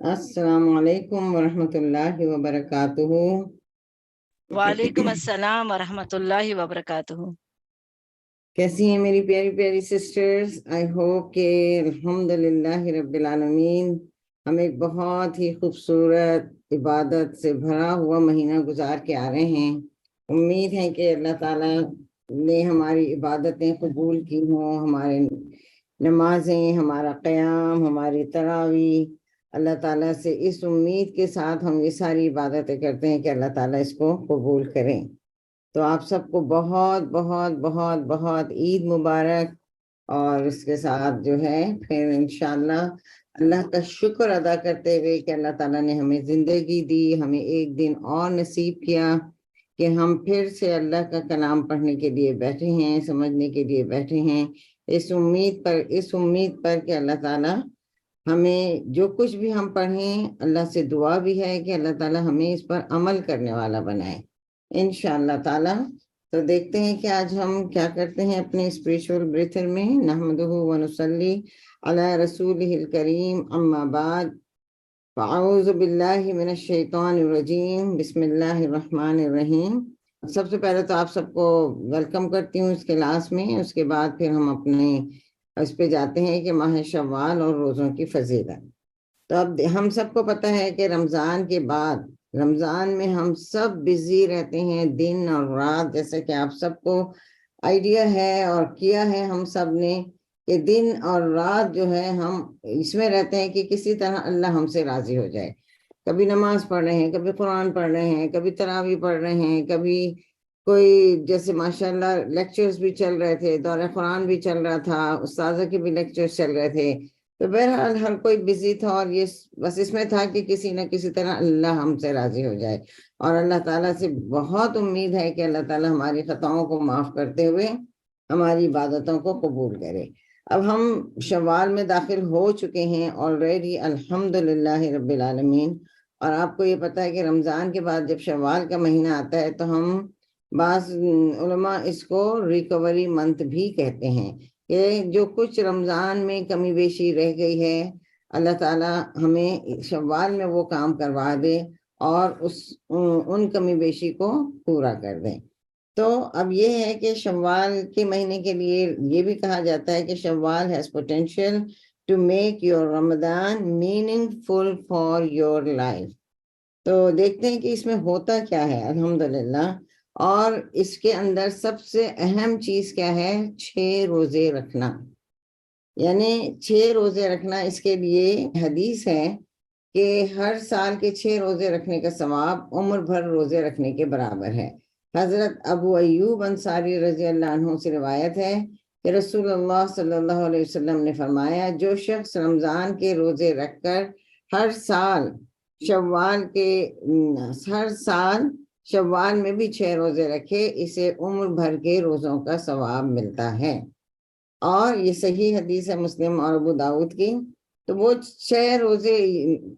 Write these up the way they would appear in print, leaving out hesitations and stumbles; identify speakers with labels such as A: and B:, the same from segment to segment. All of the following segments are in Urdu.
A: السلام علیکم ورحمۃ اللہ وبرکاتہ۔
B: وعلیکم السلام ورحمۃ اللہ وبرکاتہ۔
A: کیسی ہیں میری پیاری پیاری سسٹرز؟ آئی ہوپ کہ الحمدللہ رب العالمین ہم ایک بہت ہی خوبصورت عبادت سے بھرا ہوا مہینہ گزار کے آ رہے ہیں۔ امید ہے کہ اللہ تعالیٰ نے ہماری عبادتیں قبول کی ہوں، ہمارے نمازیں، ہمارا قیام، ہماری تراویح، اللہ تعالیٰ سے اس امید کے ساتھ ہم یہ ساری عبادتیں کرتے ہیں کہ اللہ تعالیٰ اس کو قبول کریں۔ تو آپ سب کو بہت بہت بہت بہت عید مبارک، اور اس کے ساتھ جو ہے پھر انشاءاللہ اللہ کا شکر ادا کرتے ہوئے کہ اللہ تعالیٰ نے ہمیں زندگی دی، ہمیں ایک دن اور نصیب کیا کہ ہم پھر سے اللہ کا کلام پڑھنے کے لیے بیٹھے ہیں، سمجھنے کے لیے بیٹھے ہیں، اس امید پر کہ اللہ تعالیٰ ہمیں جو کچھ بھی ہم پڑھیں، اللہ سے دعا بھی ہے کہ اللہ تعالیٰ ہمیں اس پر عمل کرنے والا بنائے انشاءاللہ تعالیٰ۔ تو دیکھتے ہیں کہ آج ہم کیا کرتے ہیں اپنے اسپریچول بریتھر میں۔ نحمدہ و نصلی علی رسولہ الکریم، اما بعد، فاعوذ باللہ من الشیطان الرجیم، بسم اللہ الرحمن الرحیم۔ سب سے پہلے تو آپ سب کو ویلکم کرتی ہوں اس کلاس میں، اس کے بعد پھر ہم اپنے اس پہ جاتے ہیں کہ ماہ شوال اور روزوں کی فضیلت۔ تو اب ہم سب کو پتہ ہے کہ رمضان کے بعد، رمضان میں ہم سب بزی رہتے ہیں دن اور رات، جیسا کہ آپ سب کو آئیڈیا ہے اور کیا ہے ہم سب نے کہ دن اور رات جو ہے ہم اس میں رہتے ہیں کہ کسی طرح اللہ ہم سے راضی ہو جائے۔ کبھی نماز پڑھ رہے ہیں، کبھی قرآن پڑھ رہے ہیں، کبھی تراویح پڑھ رہے ہیں، کبھی کوئی جیسے ماشاءاللہ لیکچرز بھی چل رہے تھے، دورہ قرآن بھی چل رہا تھا، استاذہ کے بھی لیکچرز چل رہے تھے۔ تو بہرحال ہر کوئی بزی تھا، اور یہ بس اس میں تھا کہ کسی نہ کسی طرح اللہ ہم سے راضی ہو جائے، اور اللہ تعالیٰ سے بہت امید ہے کہ اللہ تعالیٰ ہماری خطاؤں کو معاف کرتے ہوئے ہماری عبادتوں کو قبول کرے۔ اب ہم شوال میں داخل ہو چکے ہیں آلریڈی، الحمدللہ رب العالمین۔ اور آپ کو یہ پتہ ہے کہ رمضان کے بعد جب شوال کا مہینہ آتا ہے تو ہم بعض علماء اس کو ریکوری منتھ بھی کہتے ہیں، کہ جو کچھ رمضان میں کمی بیشی رہ گئی ہے اللہ تعالیٰ ہمیں شوال میں وہ کام کروا دے اور ان کمی بیشی کو پورا کر دیں۔ تو اب یہ ہے کہ شوال کے مہینے کے لیے یہ بھی کہا جاتا ہے کہ شوال has potential to make your Ramadan meaningful for your life۔ تو دیکھتے ہیں کہ اس میں ہوتا کیا ہے الحمدللہ، اور اس کے اندر سب سے اہم چیز کیا ہے؟ 6 روزے رکھنا، یعنی 6 روزے رکھنا۔ اس کے لیے حدیث ہے کہ ہر سال کے 6 روزے رکھنے کا ثواب عمر بھر روزے رکھنے کے برابر ہے۔ حضرت ابو ایوب انصاری رضی اللہ عنہ سے روایت ہے کہ رسول اللہ صلی اللہ علیہ وسلم نے فرمایا، جو شخص رمضان کے روزے رکھ کر ہر سال شوال میں بھی 6 روزے رکھے، اسے عمر بھر کے روزوں کا ثواب ملتا ہے۔ اور یہ صحیح حدیث ہے مسلم اور ابو داؤد کی۔ تو وہ 6 روزے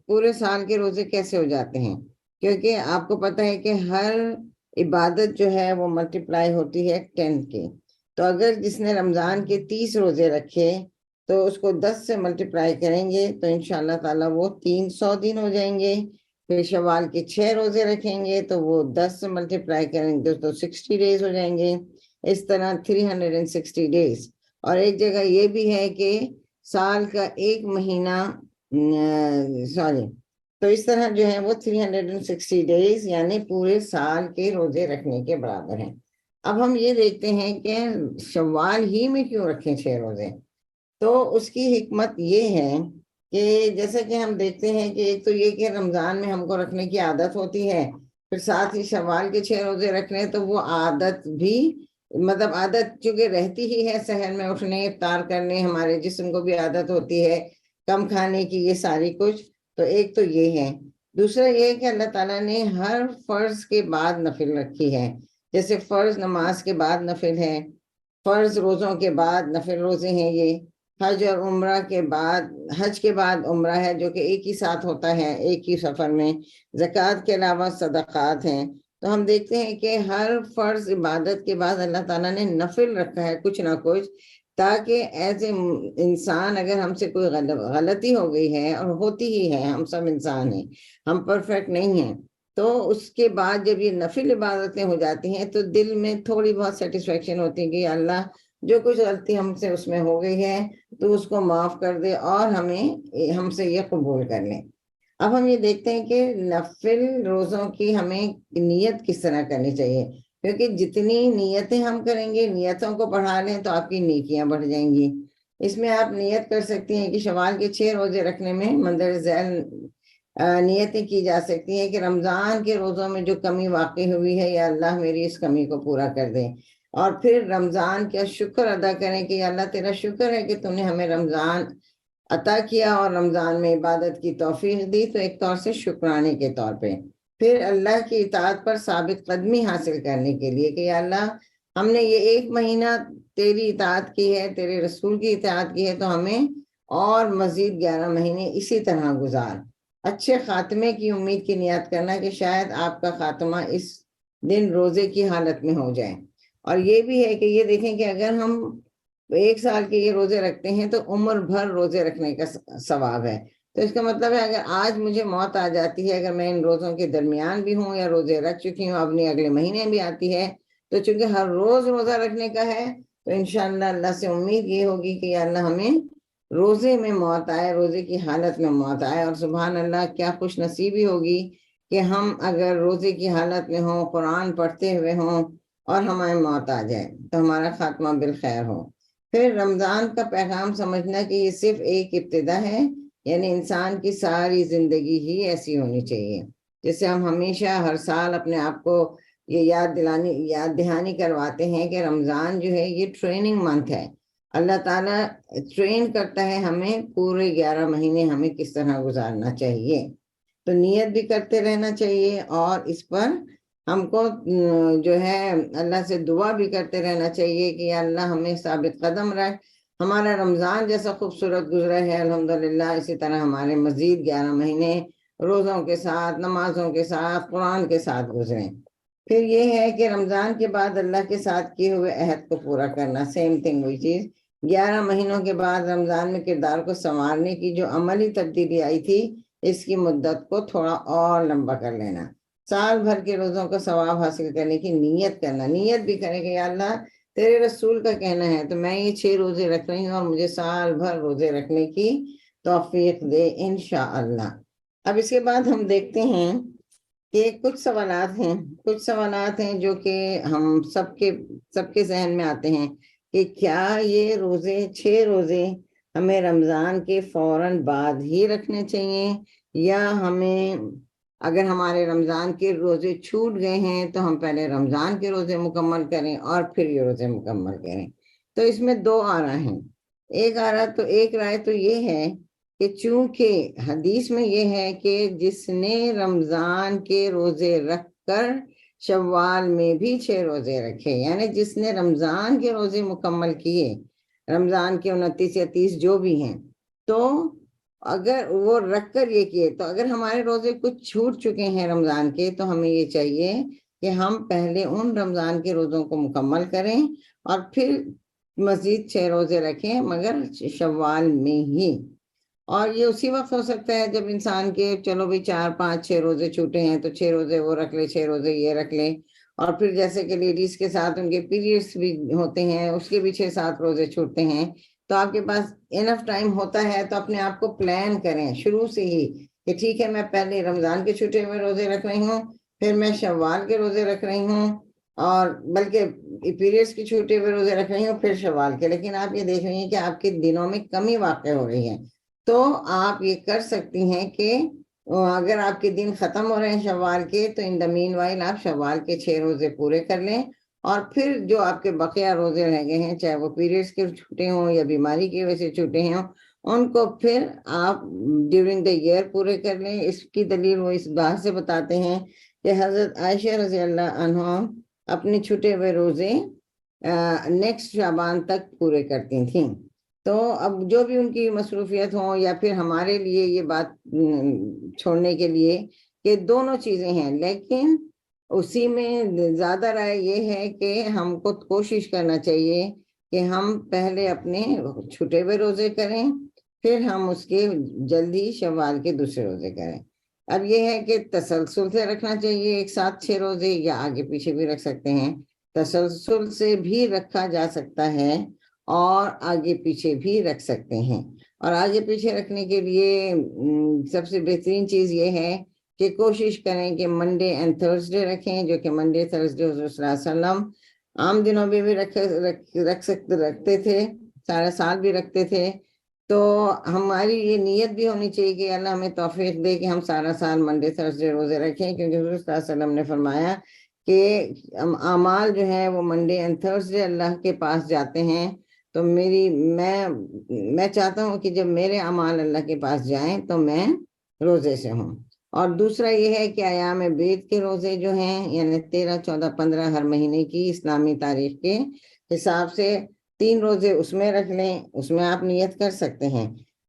A: پورے سال کے روزے کیسے ہو جاتے ہیں؟ کیونکہ آپ کو پتہ ہے کہ ہر عبادت جو ہے وہ ملٹیپلائی ہوتی ہے 10 کی۔ تو اگر جس نے رمضان کے 30 روزے رکھے تو اس کو 10 سے ملٹیپلائی کریں گے تو انشاءاللہ تعالیٰ وہ 300 دن ہو جائیں گے۔ پھر شوال کے 6 روزے رکھیں گے تو وہ 10 سے ملٹیپلائی کریں گے تو 60 ڈیز ہو جائیں گے۔ اس طرح 360 ڈیز۔ اور ایک جگہ یہ بھی ہے کہ سال کا ایک مہینہ تو اس طرح جو ہے وہ 360 ڈیز یعنی پورے سال کے روزے رکھنے کے برابر ہیں۔ اب ہم یہ دیکھتے ہیں کہ شوال ہی میں کیوں رکھیں 6 روزے؟ تو اس کی حکمت یہ ہے کہ جیسا کہ ہم دیکھتے ہیں کہ ایک تو یہ کہ رمضان میں ہم کو رکھنے کی عادت ہوتی ہے، پھر ساتھ ہی شوال کے 6 روزے رکھنے، تو وہ عادت بھی عادت چونکہ رہتی ہی ہے، سحر میں اٹھنے افطار کرنے، ہمارے جسم کو بھی عادت ہوتی ہے کم کھانے کی، یہ ساری کچھ۔ تو ایک تو یہ ہے۔ دوسرا یہ کہ اللہ تعالیٰ نے ہر فرض کے بعد نفل رکھی ہے، جیسے فرض نماز کے بعد نفل ہے، فرض روزوں کے بعد نفل روزے ہیں، یہ حج اور عمرہ کے بعد، حج کے بعد عمرہ ہے جو کہ ایک ہی ساتھ ہوتا ہے ایک ہی سفر میں، زکوٰۃ کے علاوہ صدقات ہیں۔ تو ہم دیکھتے ہیں کہ ہر فرض عبادت کے بعد اللہ تعالیٰ نے نفل رکھا ہے کچھ نہ کچھ، تاکہ ایز اے انسان اگر ہم سے کوئی غلطی ہو گئی ہے، اور ہوتی ہی ہے، ہم سب انسان ہیں، ہم پرفیکٹ نہیں ہیں، تو اس کے بعد جب یہ نفل عبادتیں ہو جاتی ہیں تو دل میں تھوڑی بہت سیٹسفیکشن ہوتی ہے کہ اللہ جو کچھ غلطی ہم سے اس میں ہو گئی ہے تو اس کو معاف کر دے اور ہم سے یہ قبول کر لیں۔ اب ہم یہ دیکھتے ہیں کہ نفل روزوں کی ہمیں نیت کس طرح کرنی چاہیے، کیونکہ جتنی نیتیں ہم کریں گے، نیتوں کو بڑھا لیں تو آپ کی نیکیاں بڑھ جائیں گی۔ اس میں آپ نیت کر سکتی ہیں کہ شوال کے 6 روزے رکھنے میں مندرجہ ذیل نیتیں کی جا سکتی ہیں کہ رمضان کے روزوں میں جو کمی واقع ہوئی ہے یا اللہ میری اس کمی کو پورا کر دیں، اور پھر رمضان کا شکر ادا کریں کہ یا اللہ تیرا شکر ہے کہ تم نے ہمیں رمضان عطا کیا اور رمضان میں عبادت کی توفیق دی، تو ایک طور سے شکرانے کے طور پہ۔ پھر اللہ کی اطاعت پر ثابت قدمی حاصل کرنے کے لیے کہ یا اللہ ہم نے یہ 1 مہینہ تیری اطاعت کی ہے، تیرے رسول کی اطاعت کی ہے، تو ہمیں اور مزید 11 مہینے اسی طرح گزار۔ اچھے خاتمے کی امید کی نیت کرنا کہ شاید آپ کا خاتمہ اس دن روزے کی حالت میں ہو جائے۔ اور یہ بھی ہے کہ یہ دیکھیں کہ اگر ہم 1 سال کے یہ روزے رکھتے ہیں تو عمر بھر روزے رکھنے کا ثواب ہے۔ تو اس کا مطلب ہے اگر آج مجھے موت آ جاتی ہے، اگر میں ان روزوں کے درمیان بھی ہوں یا روزے رکھ چکی ہوں، اپنی اگلے مہینے بھی آتی ہے، تو چونکہ ہر روز روزہ رکھنے کا ہے تو انشاءاللہ اللہ سے امید یہ ہوگی کہ یا اللہ ہمیں روزے میں موت آئے، روزے کی حالت میں موت آئے۔ اور سبحان اللہ کیا خوش نصیبی ہوگی کہ ہم اگر روزے کی حالت میں ہوں، قرآن پڑھتے ہوئے ہوں اور ہمیں موت آ جائے تو ہمارا خاتمہ بالخیر ہو۔ پھر رمضان کا پیغام سمجھنا کہ یہ صرف ایک ابتدا ہے، یعنی انسان کی ساری زندگی ہی ایسی ہونی چاہیے، جسے ہم ہمیشہ ہر سال اپنے آپ کو یہ یاد دہانی کرواتے ہیں کہ رمضان جو ہے یہ ٹریننگ منتھ ہے۔ اللہ تعالیٰ ٹرین کرتا ہے ہمیں پورے 11 مہینے ہمیں کس طرح گزارنا چاہیے۔ تو نیت بھی کرتے رہنا چاہیے اور اس پر ہم کو جو ہے اللہ سے دعا بھی کرتے رہنا چاہیے کہ اللہ ہمیں ثابت قدم رکھ۔ ہمارا رمضان جیسا خوبصورت گزرا ہے الحمدللہ، اسی طرح ہمارے مزید 11 مہینے روزوں کے ساتھ، نمازوں کے ساتھ، قرآن کے ساتھ گزریں۔ پھر یہ ہے کہ رمضان کے بعد اللہ کے ساتھ کیے ہوئے عہد کو پورا کرنا، سیم تھنگ وہی چیز۔ 11 مہینوں کے بعد رمضان میں کردار کو سنوارنے کی جو عملی تبدیلی آئی تھی، اس کی مدت کو تھوڑا اور لمبا کر لینا۔ سال بھر کے روزوں کا ثواب حاصل کرنے کی نیت کرنا، نیت بھی کریں کہ یا اللہ تیرے رسول کا کہنا ہے تو میں یہ 6 روزے رکھ رہی ہوں اور مجھے سال بھر روزے رکھنے کی توفیق دے انشاءاللہ۔ اب اس کے بعد ہم دیکھتے ہیں کہ کچھ سوالات ہیں جو کہ ہم سب کے ذہن میں آتے ہیں کہ کیا یہ 6 روزے ہمیں رمضان کے فوراً بعد ہی رکھنے چاہیے، یا ہمیں اگر ہمارے رمضان کے روزے چھوٹ گئے ہیں تو ہم پہلے رمضان کے روزے مکمل کریں اور پھر یہ روزے مکمل کریں۔ تو اس میں 2 آرا ہیں۔ ایک رائے تو یہ ہے کہ چونکہ حدیث میں یہ ہے کہ جس نے رمضان کے روزے رکھ کر شوال میں بھی 6 روزے رکھے، یعنی جس نے رمضان کے روزے مکمل کیے، رمضان کے 29 یا 30 جو بھی ہیں، تو اگر وہ رکھ کر یہ کیے، تو اگر ہمارے روزے کچھ چھوٹ چکے ہیں رمضان کے، تو ہمیں یہ چاہیے کہ ہم پہلے ان رمضان کے روزوں کو مکمل کریں اور پھر مزید 6 روزے رکھیں، مگر شوال میں ہی۔ اور یہ اسی وقت ہو سکتا ہے جب انسان کے چلو بھی 4 5 6 روزے چھوٹے ہیں تو 6 روزے وہ رکھ لے، 6 روزے یہ رکھ لے۔ اور پھر جیسے کہ لیڈیز کے ساتھ ان کے پیریڈز بھی ہوتے ہیں، اس کے بھی 6 7 روزے چھوٹتے ہیں، تو آپ کے پاس انف ٹائم ہوتا ہے تو اپنے آپ کو پلان کریں شروع سے ہی کہ ٹھیک ہے میں پہلے رمضان کے چھوٹے ہوئے روزے رکھ رہی ہوں، پھر میں شوال کے روزے رکھ رہی ہوں، اور بلکہ پیریڈز کے چھوٹے ہوئے روزے رکھ رہی ہوں پھر شوال کے۔ لیکن آپ یہ دیکھ رہی ہیں کہ آپ کے دنوں میں کمی واقع ہو رہی ہے، تو آپ یہ کر سکتی ہیں کہ اگر آپ کے دن ختم ہو رہے ہیں شوال کے، تو ان دا مین وائل آپ شوال کے 6 روزے پورے کر لیں، اور پھر جو آپ کے بقیہ روزے رہ گئے ہیں، چاہے وہ پیریڈز کے چھوٹے ہوں یا بیماری کی وجہ سے چھوٹے ہوں، ان کو پھر آپ ڈیورنگ دا ایئر پورے کر لیں۔ اس کی دلیل وہ اس بات سے بتاتے ہیں کہ حضرت عائشہ رضی اللہ عنہ اپنے چھوٹے ہوئے روزے نیکسٹ شعبان تک پورے کرتی تھیں۔ تو اب جو بھی ان کی مصروفیت ہوں، یا پھر ہمارے لیے یہ بات چھوڑنے کے لیے کہ دونوں چیزیں ہیں، لیکن اسی میں زیادہ رائے یہ ہے کہ ہم کو کوشش کرنا چاہیے کہ ہم پہلے اپنے چھٹے ہوئے روزے کریں، پھر ہم اس کے جلدی شوال کے دوسرے روزے کریں۔ اب یہ ہے کہ تسلسل سے رکھنا چاہیے، ایک ساتھ 6 روزے، یا آگے پیچھے بھی رکھ سکتے ہیں۔ تسلسل سے بھی رکھا جا سکتا ہے اور آگے پیچھے بھی رکھ سکتے ہیں۔ اور آگے پیچھے رکھنے کے لیے سب سے بہترین چیز یہ ہے کہ کوشش کریں کہ منڈے اینڈ تھرسڈے رکھیں، جو کہ منڈے تھرسڈے حضور صلی اللہ علیہ وسلم عام دنوں میں بھی رکھتے تھے، سارا سال بھی رکھتے تھے۔ تو ہماری یہ نیت بھی ہونی چاہیے کہ اللہ ہمیں توفیق دے کہ ہم سارا سال منڈے تھرسڈے روزے رکھیں، کیونکہ حضور صلی اللہ علیہ وسلم نے فرمایا کہ اعمال جو ہیں وہ منڈے اینڈ تھرسڈے اللہ کے پاس جاتے ہیں۔ تو میں چاہتا ہوں کہ جب میرے اعمال اللہ کے پاس جائیں تو میں روزے سے ہوں۔ اور دوسرا یہ ہے کہ ایام بیت کے روزے جو ہیں، یعنی 13، 14، 15 ہر مہینے کی اسلامی تاریخ کے حساب سے 3 روزے اس میں رکھ لیں، اس میں آپ نیت کر سکتے ہیں۔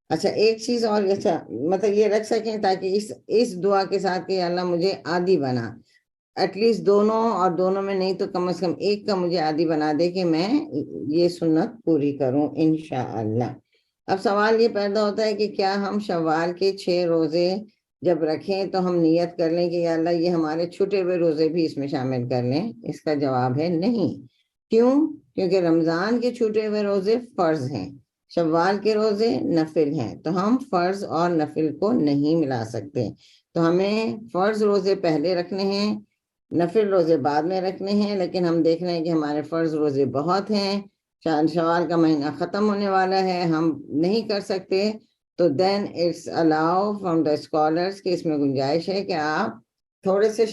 A: اچھا ایک چیز اور، اچھا مطلب یہ رکھ سکیں تاکہ اس دعا کے ساتھ کہ اللہ مجھے عادی بنا، ایٹ لیسٹ دونوں، اور دونوں میں نہیں تو کم از کم ایک کا مجھے عادی بنا دے کہ میں یہ سنت پوری کروں انشاءاللہ۔ اب سوال یہ پیدا ہوتا ہے کہ کیا ہم شوال کے 6 روزے جب رکھیں تو ہم نیت کر لیں کہ یا اللہ یہ ہمارے چھوٹے ہوئے روزے بھی اس میں شامل کر لیں؟ اس کا جواب ہے نہیں۔ کیوں؟ کیونکہ رمضان کے چھوٹے ہوئے روزے فرض ہیں، شوال کے روزے نفل ہیں، تو ہم فرض اور نفل کو نہیں ملا سکتے۔ تو ہمیں فرض روزے پہلے رکھنے ہیں، نفل روزے بعد میں رکھنے ہیں۔ لیکن ہم دیکھ رہے ہیں کہ ہمارے فرض روزے بہت ہیں، شوال کا مہینہ ختم ہونے والا ہے، ہم نہیں کر سکتے۔ تو then it's allow from the scholars کہ اس میں گنجائش ہے کہ آپ تھوڑے سے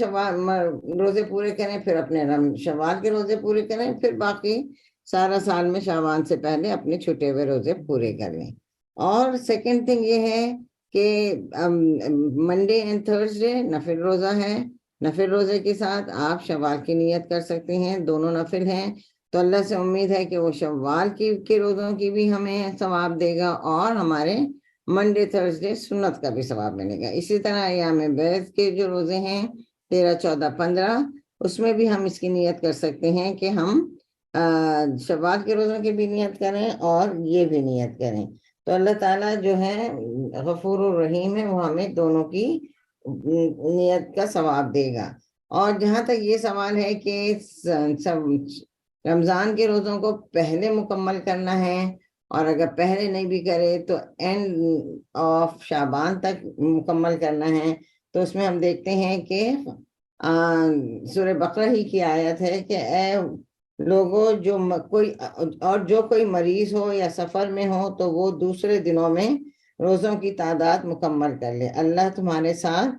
A: روزے پورے کریں، پھر اپنے شوال کے روزے پورے کریں، پھر باقی سارا سال میں شوال سے پہلے اپنے چھوٹے ہوئے روزے پورے کر لیں۔ اور سیکنڈ تھنگ یہ ہے کہ منڈے اینڈ تھرسڈے نفل روزہ ہے، نفل روزے کے ساتھ آپ شوال کی نیت کر سکتے ہیں، دونوں نفل ہیں۔ تو اللہ سے امید ہے کہ وہ شوال کے روزوں کی بھی ہمیں ثواب دے گا، اور ہمارے منڈے تھرسڈے سنت کا بھی ثواب ملے گا۔ اسی طرح ایام بیت کے جو روزے ہیں 13، 14، 15، اس میں بھی ہم اس کی نیت کر سکتے ہیں کہ ہم شوال کے روزوں کی بھی نیت کریں اور یہ بھی نیت کریں۔ تو اللہ تعالیٰ جو ہے غفور الرحیم ہے، وہ ہمیں دونوں کی نیت کا ثواب دے گا۔ اور جہاں تک یہ سوال ہے کہ رمضان کے روزوں کو پہلے مکمل کرنا ہے، اور اگر پہلے نہیں بھی کرے تو اینڈ آف شعبان تک مکمل کرنا ہے، تو اس میں ہم دیکھتے ہیں کہ سورہ بقرہ ہی کی آیت ہے کہ اے لوگوں جو کوئی مریض ہو یا سفر میں ہو تو وہ دوسرے دنوں میں روزوں کی تعداد مکمل کر لے، اللہ تمہارے ساتھ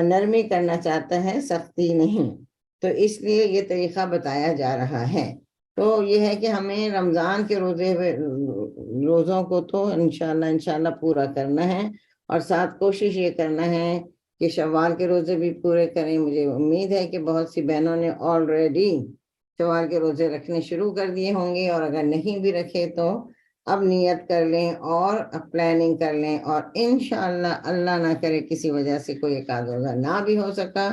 A: نرمی کرنا چاہتا ہے، سختی نہیں۔ تو اس لیے یہ طریقہ بتایا جا رہا ہے۔ تو یہ ہے کہ ہمیں رمضان کے روزوں کو تو انشاءاللہ پورا کرنا ہے، اور ساتھ کوشش یہ کرنا ہے کہ شوال کے روزے بھی پورے کریں۔ مجھے امید ہے کہ بہت سی بہنوں نے آلریڈی شوال کے روزے رکھنے شروع کر دیے ہوں گے، اور اگر نہیں بھی رکھے تو اب نیت کر لیں اور پلاننگ کر لیں، اور انشاءاللہ اللہ نہ کرے کسی وجہ سے کوئی ایک آدھ روزہ نہ بھی ہو سکا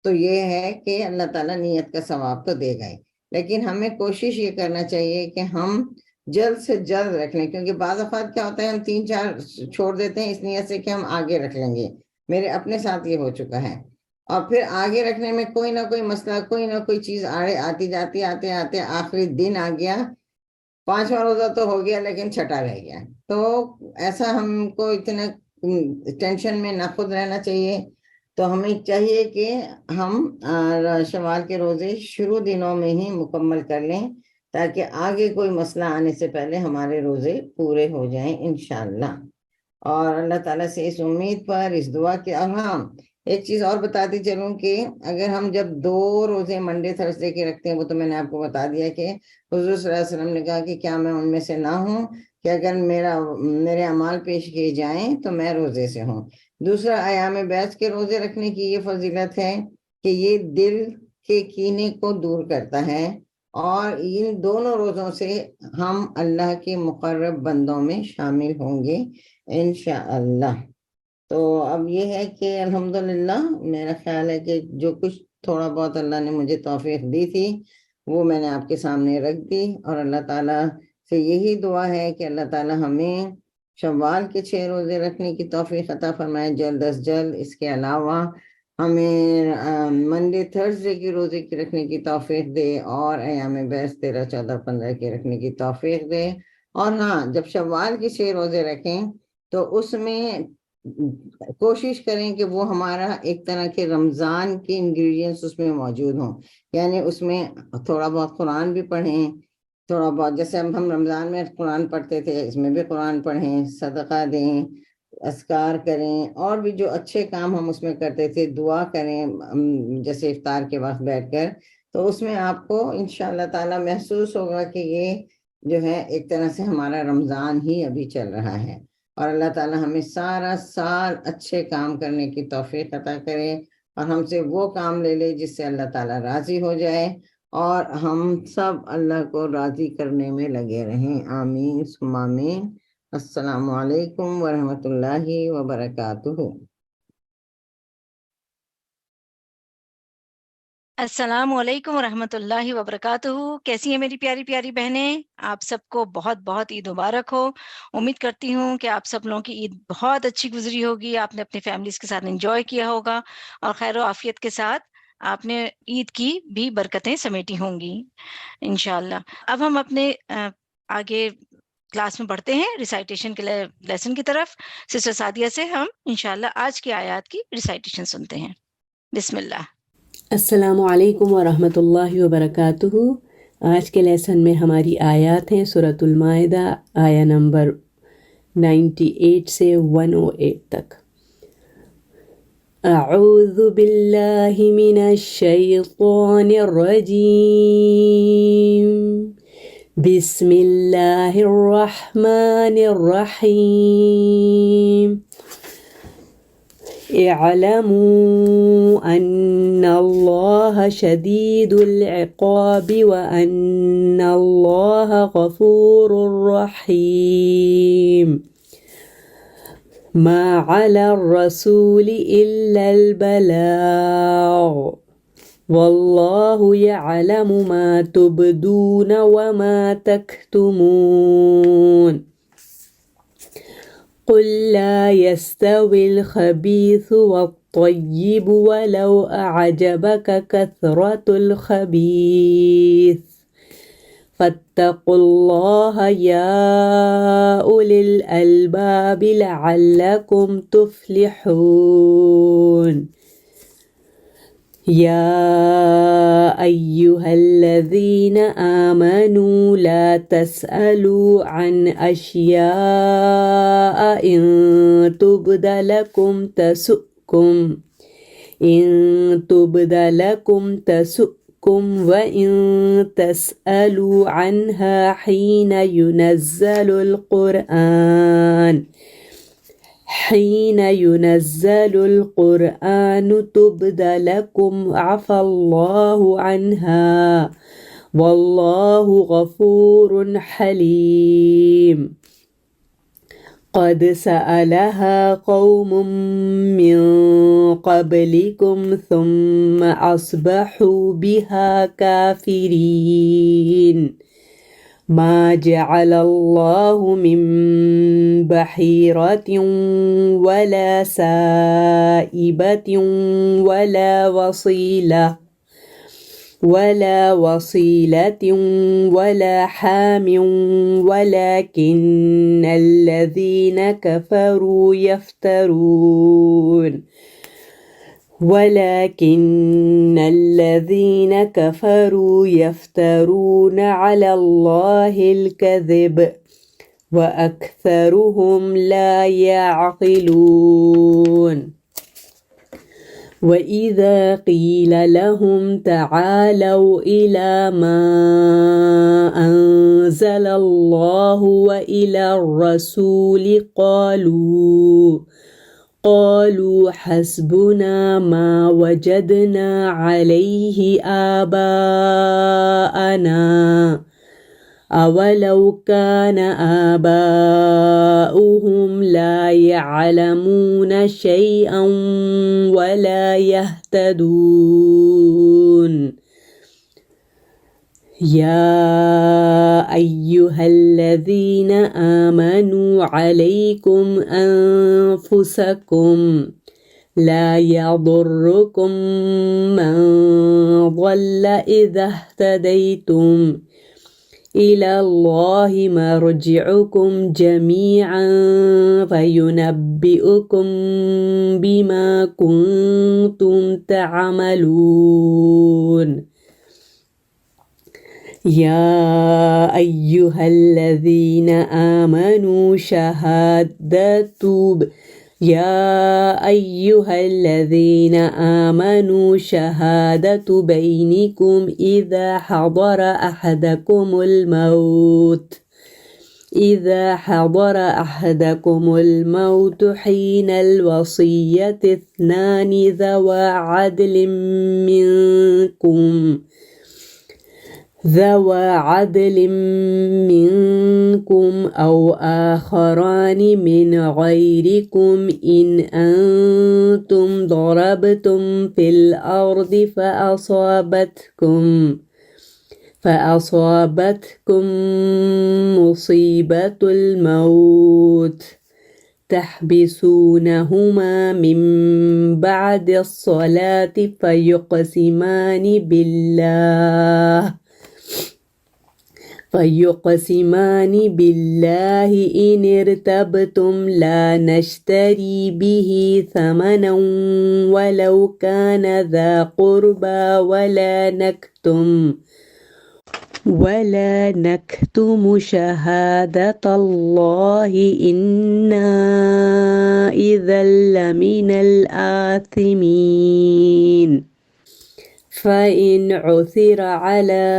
A: تو یہ ہے کہ اللہ تعالیٰ نیت کا ثواب تو دے گا ہی، لیکن ہمیں کوشش یہ کرنا چاہیے کہ ہم جلد سے جلد رکھ لیں، کیونکہ بعض اوقات کیا ہوتا ہے ہم 3، 4 چھوڑ دیتے ہیں اس نیت سے کہ ہم آگے رکھ لیں گے۔ میرے اپنے ساتھ یہ ہو چکا ہے، اور پھر آگے رکھنے میں کوئی نہ کوئی مسئلہ، کوئی نہ کوئی چیز آتی جاتی، آتے آتے آخری دن آ گیا، 5واں روزہ تو ہو گیا لیکن 6ٹھا رہ گیا۔ تو ایسا ہم کو اتنا ٹینشن میں نہ خود رہنا چاہیے۔ تو ہمیں چاہیے کہ ہم شوال کے روزے شروع دنوں میں ہی مکمل کر لیں، تاکہ آگے کوئی مسئلہ آنے سے پہلے ہمارے روزے پورے ہو جائیں انشاءاللہ۔ اور اللہ تعالیٰ سے اس امید پر، اس دعا کے، ہاں ایک چیز اور بتاتی چلوں کہ اگر ہم جب 2 روزے منڈے تھرسڈے کے رکھتے ہیں، وہ تو میں نے آپ کو بتا دیا کہ حضور صلی اللہ علیہ وسلم نے کہا کہ کیا میں ان میں سے نہ ہوں کہ اگر میرے اعمال پیش کیے جائیں تو میں روزے سے ہوں۔ دوسرا ایام بیت کے روزے رکھنے کی یہ فضیلت ہے کہ یہ دل کے کینے کو دور کرتا ہے، اور ان دونوں روزوں سے ہم اللہ کے مقرب بندوں میں شامل ہوں گے انشاءاللہ۔ تو اب یہ ہے کہ الحمدللہ میرا خیال ہے کہ جو کچھ تھوڑا بہت اللہ نے مجھے توفیق دی تھی وہ میں نے آپ کے سامنے رکھ دی، اور اللہ تعالیٰ سے یہی دعا ہے کہ اللہ تعالیٰ ہمیں شوال کے 6 روزے رکھنے کی توفیق عطا فرمائے جلد از جلد۔ اس کے علاوہ ہمیں منڈے تھرسڈے کی روزے کی رکھنے کی توفیق دے، اور ایام بیس 13 14 15 کے رکھنے کی توفیق دے۔ اور ہاں، جب شوال کے 6 روزے رکھیں تو اس میں کوشش کریں کہ وہ ہمارا ایک طرح کے رمضان کے انگریڈینٹس اس میں موجود ہوں، یعنی اس میں تھوڑا بہت قرآن بھی پڑھیں، تھوڑا بہت جیسے ہم رمضان میں قرآن پڑھتے تھے، اس میں بھی قرآن پڑھیں، صدقہ دیں، اذکار کریں، اور بھی جو اچھے کام ہم اس میں کرتے تھے، دعا کریں جیسے افطار کے وقت بیٹھ کر، تو اس میں آپ کو انشاءاللہ تعالی محسوس ہوگا کہ یہ جو ہے ایک طرح سے ہمارا رمضان ہی ابھی چل رہا ہے۔ اور اللہ تعالی ہمیں سارا سال اچھے کام کرنے کی توفیق عطا کرے، اور ہم سے وہ کام لے لے جس سے اللہ تعالی راضی ہو جائے، اور ہم سب اللہ کو راضی کرنے میں لگے رہیں۔ آمین ثم آمین۔ السلام علیکم ورحمۃ اللہ وبرکاتہ۔
B: السلام علیکم ورحمۃ اللہ وبرکاتہ۔ کیسی ہیں میری پیاری پیاری بہنیں؟ آپ سب کو بہت بہت عید مبارک ہو۔ امید کرتی ہوں کہ آپ سب لوگوں کی عید بہت اچھی گزری ہوگی، آپ نے اپنی فیملیز کے ساتھ انجوائے کیا ہوگا، اور خیر و عافیت کے ساتھ آپ نے عید کی بھی برکتیں سمیٹی ہوں گی انشاءاللہ۔ اب ہم اپنے آگے کلاس میں بڑھتے ہیں ریسائٹیشن کے لیسن کی طرف۔ سسٹر سعدیہ سے ہم انشاءاللہ آج کی آیات کی ریسائٹیشن سنتے ہیں۔ بسم اللہ۔
C: السلام علیکم ورحمۃ اللہ وبرکاتہ۔ آج کے لیسن میں ہماری آیات ہیں سورۃ المائدہ آیا نمبر 98 سے 108 تک۔ اعوذ باللہ من الشیطان الرجیم، بسم اللہ الرحمن الرحیم۔ اعلموا ان اللہ شدید العقاب وان اللہ غفور رحیم۔ ما علی الرسول الا البلاغ واللہ یعلم ما تبدون وما تکتمون۔ قل لا يستوي الخبيث والطيب ولو أعجبك كثرة الخبيث فاتقوا الله يا أولي الألباب لعلكم تفلحون۔ يا أيها الذين آمنوا لا تسألوا عن أشياء إن تبد لكم تسؤكم وإن تسألوا عنها حين ينزل القرآن تبد لكم عفى الله عنها والله غفور حليم۔ قد سألها قوم من قبلكم ثم أصبحوا بها كافرين۔ ما جعل الله من بحيرة ولا سائبة ولا وصيلة ولا حام ولكن الذين كفروا يفترون على الله الكذب وأكثرهم لا يعقلون۔ وإذا قيل لهم تعالوا إلى ما أنزل الله وإلى الرسول قالوا حسبنا ما وجدنا عليه آباءنا أولو كان آباؤهم لا يعلمون شيئا ولا يهتدون۔ يا أيها الذين آمنوا عليكم أنفسكم لا يضركم من ضل إذا اهتديتم إلى الله مرجعكم جميعا فينبئكم بما كنتم تعملون يا أيها الذين آمنوا شهادة بينكم إذا حضر أحدكم الموت حين الوصية اثنان ذوى عدل منكم أو آخران من غيركم إن أنتم ضربتم في الأرض فأصابتكم مصيبة الموت تحبسونهما من بعد الصلاة فيقسمان بالله إن ارتبتم لا نشتري به ثمنا ولو كان ذا قربى ولا نكتم شهادة الله إنا إذا لمن الآثمين فإن عثر على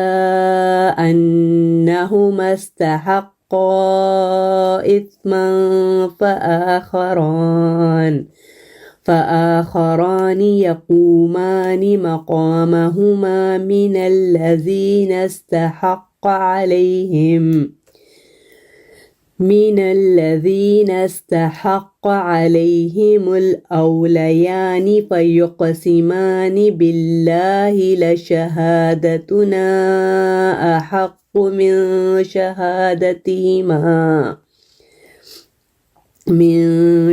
C: أنهما استحقا إثما فآخران يقومان مقامهما من الذين استحق عليهم الأوليان فيقسمان بالله لشهادتنا أحق من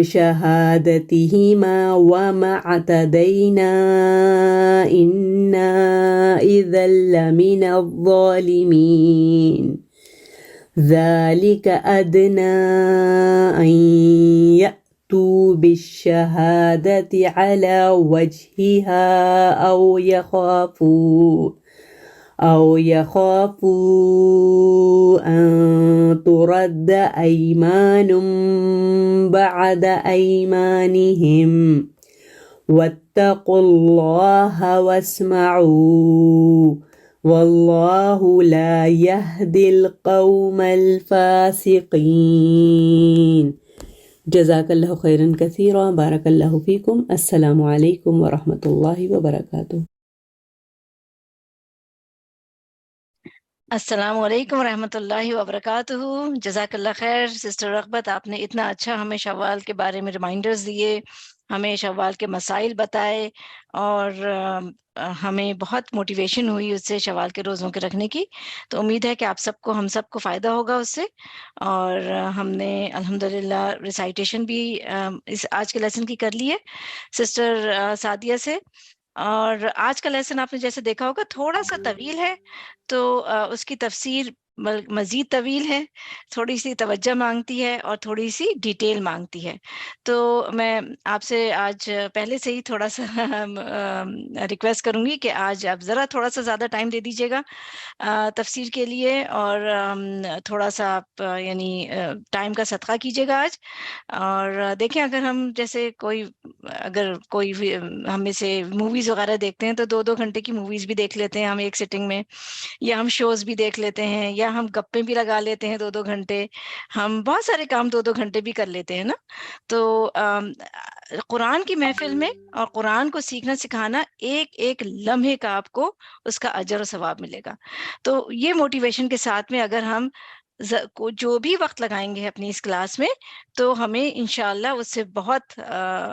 C: شهادتهما وما اعتدينا إنا إذا لمن الظالمين ذلك أدنى أن يأتوا بالشهادة على وجهها أو يخافوا أن ترد أيمان بعد أيمانهم واتقوا الله واسمعوا والله لا يهدي القوم الفاسقين جزاك الله خيرا كثيرا بارك الله فيكم السلام عليكم ورحمة الله وبركاته
B: السلام علیکم ورحمۃ اللہ وبرکاتہ. جزاک اللہ خیر سسٹر رغبت، آپ نے اتنا اچھا ہمیں شوال کے بارے میں ریمائنڈرز دیے، ہمیں شوال کے مسائل بتائے، اور ہمیں بہت موٹیویشن ہوئی اس سے شوال کے روزوں کے رکھنے کی. تو امید ہے کہ ہم سب کو فائدہ ہوگا اس سے. اور ہم نے الحمدللہ ریسائٹیشن بھی اس آج کے لیسن کی کر لی ہے سسٹر سعدیہ سے. اور آج کا لیسن آپ نے جیسے دیکھا ہوگا تھوڑا سا طویل ہے، تو اس کی تفسیر مزید طویل ہے، تھوڑی سی توجہ مانگتی ہے اور تھوڑی سی ڈیٹیل مانگتی ہے. تو میں آپ سے آج پہلے سے ہی تھوڑا سا ریکویسٹ کروں گی کہ آج آپ ذرا تھوڑا سا زیادہ ٹائم دے دیجیے گا تفسیر کے لیے، اور تھوڑا سا آپ یعنی ٹائم کا صدقہ کیجیے گا آج. اور دیکھیں اگر ہم جیسے کوئی ہم میں سے موویز وغیرہ دیکھتے ہیں تو 2-2 گھنٹے کی موویز بھی دیکھ لیتے ہیں ہم ایک سٹنگ میں، یا ہم شوز بھی دیکھ لیتے ہیں، یا ہم گپیں بھی لگا لیتے ہیں 2-2 گھنٹے، ہم بہت سارے کام 2-2 گھنٹے بھی کر لیتے ہیں نا. تو قرآن کی محفل میں اور قرآن کو سیکھنا سکھانا ایک ایک لمحے کا آپ کو اس کا اجر و ثواب ملے گا. تو یہ موٹیویشن کے ساتھ میں اگر ہم جو بھی وقت لگائیں گے اپنی اس کلاس میں تو ہمیں انشاءاللہ اس سے بہت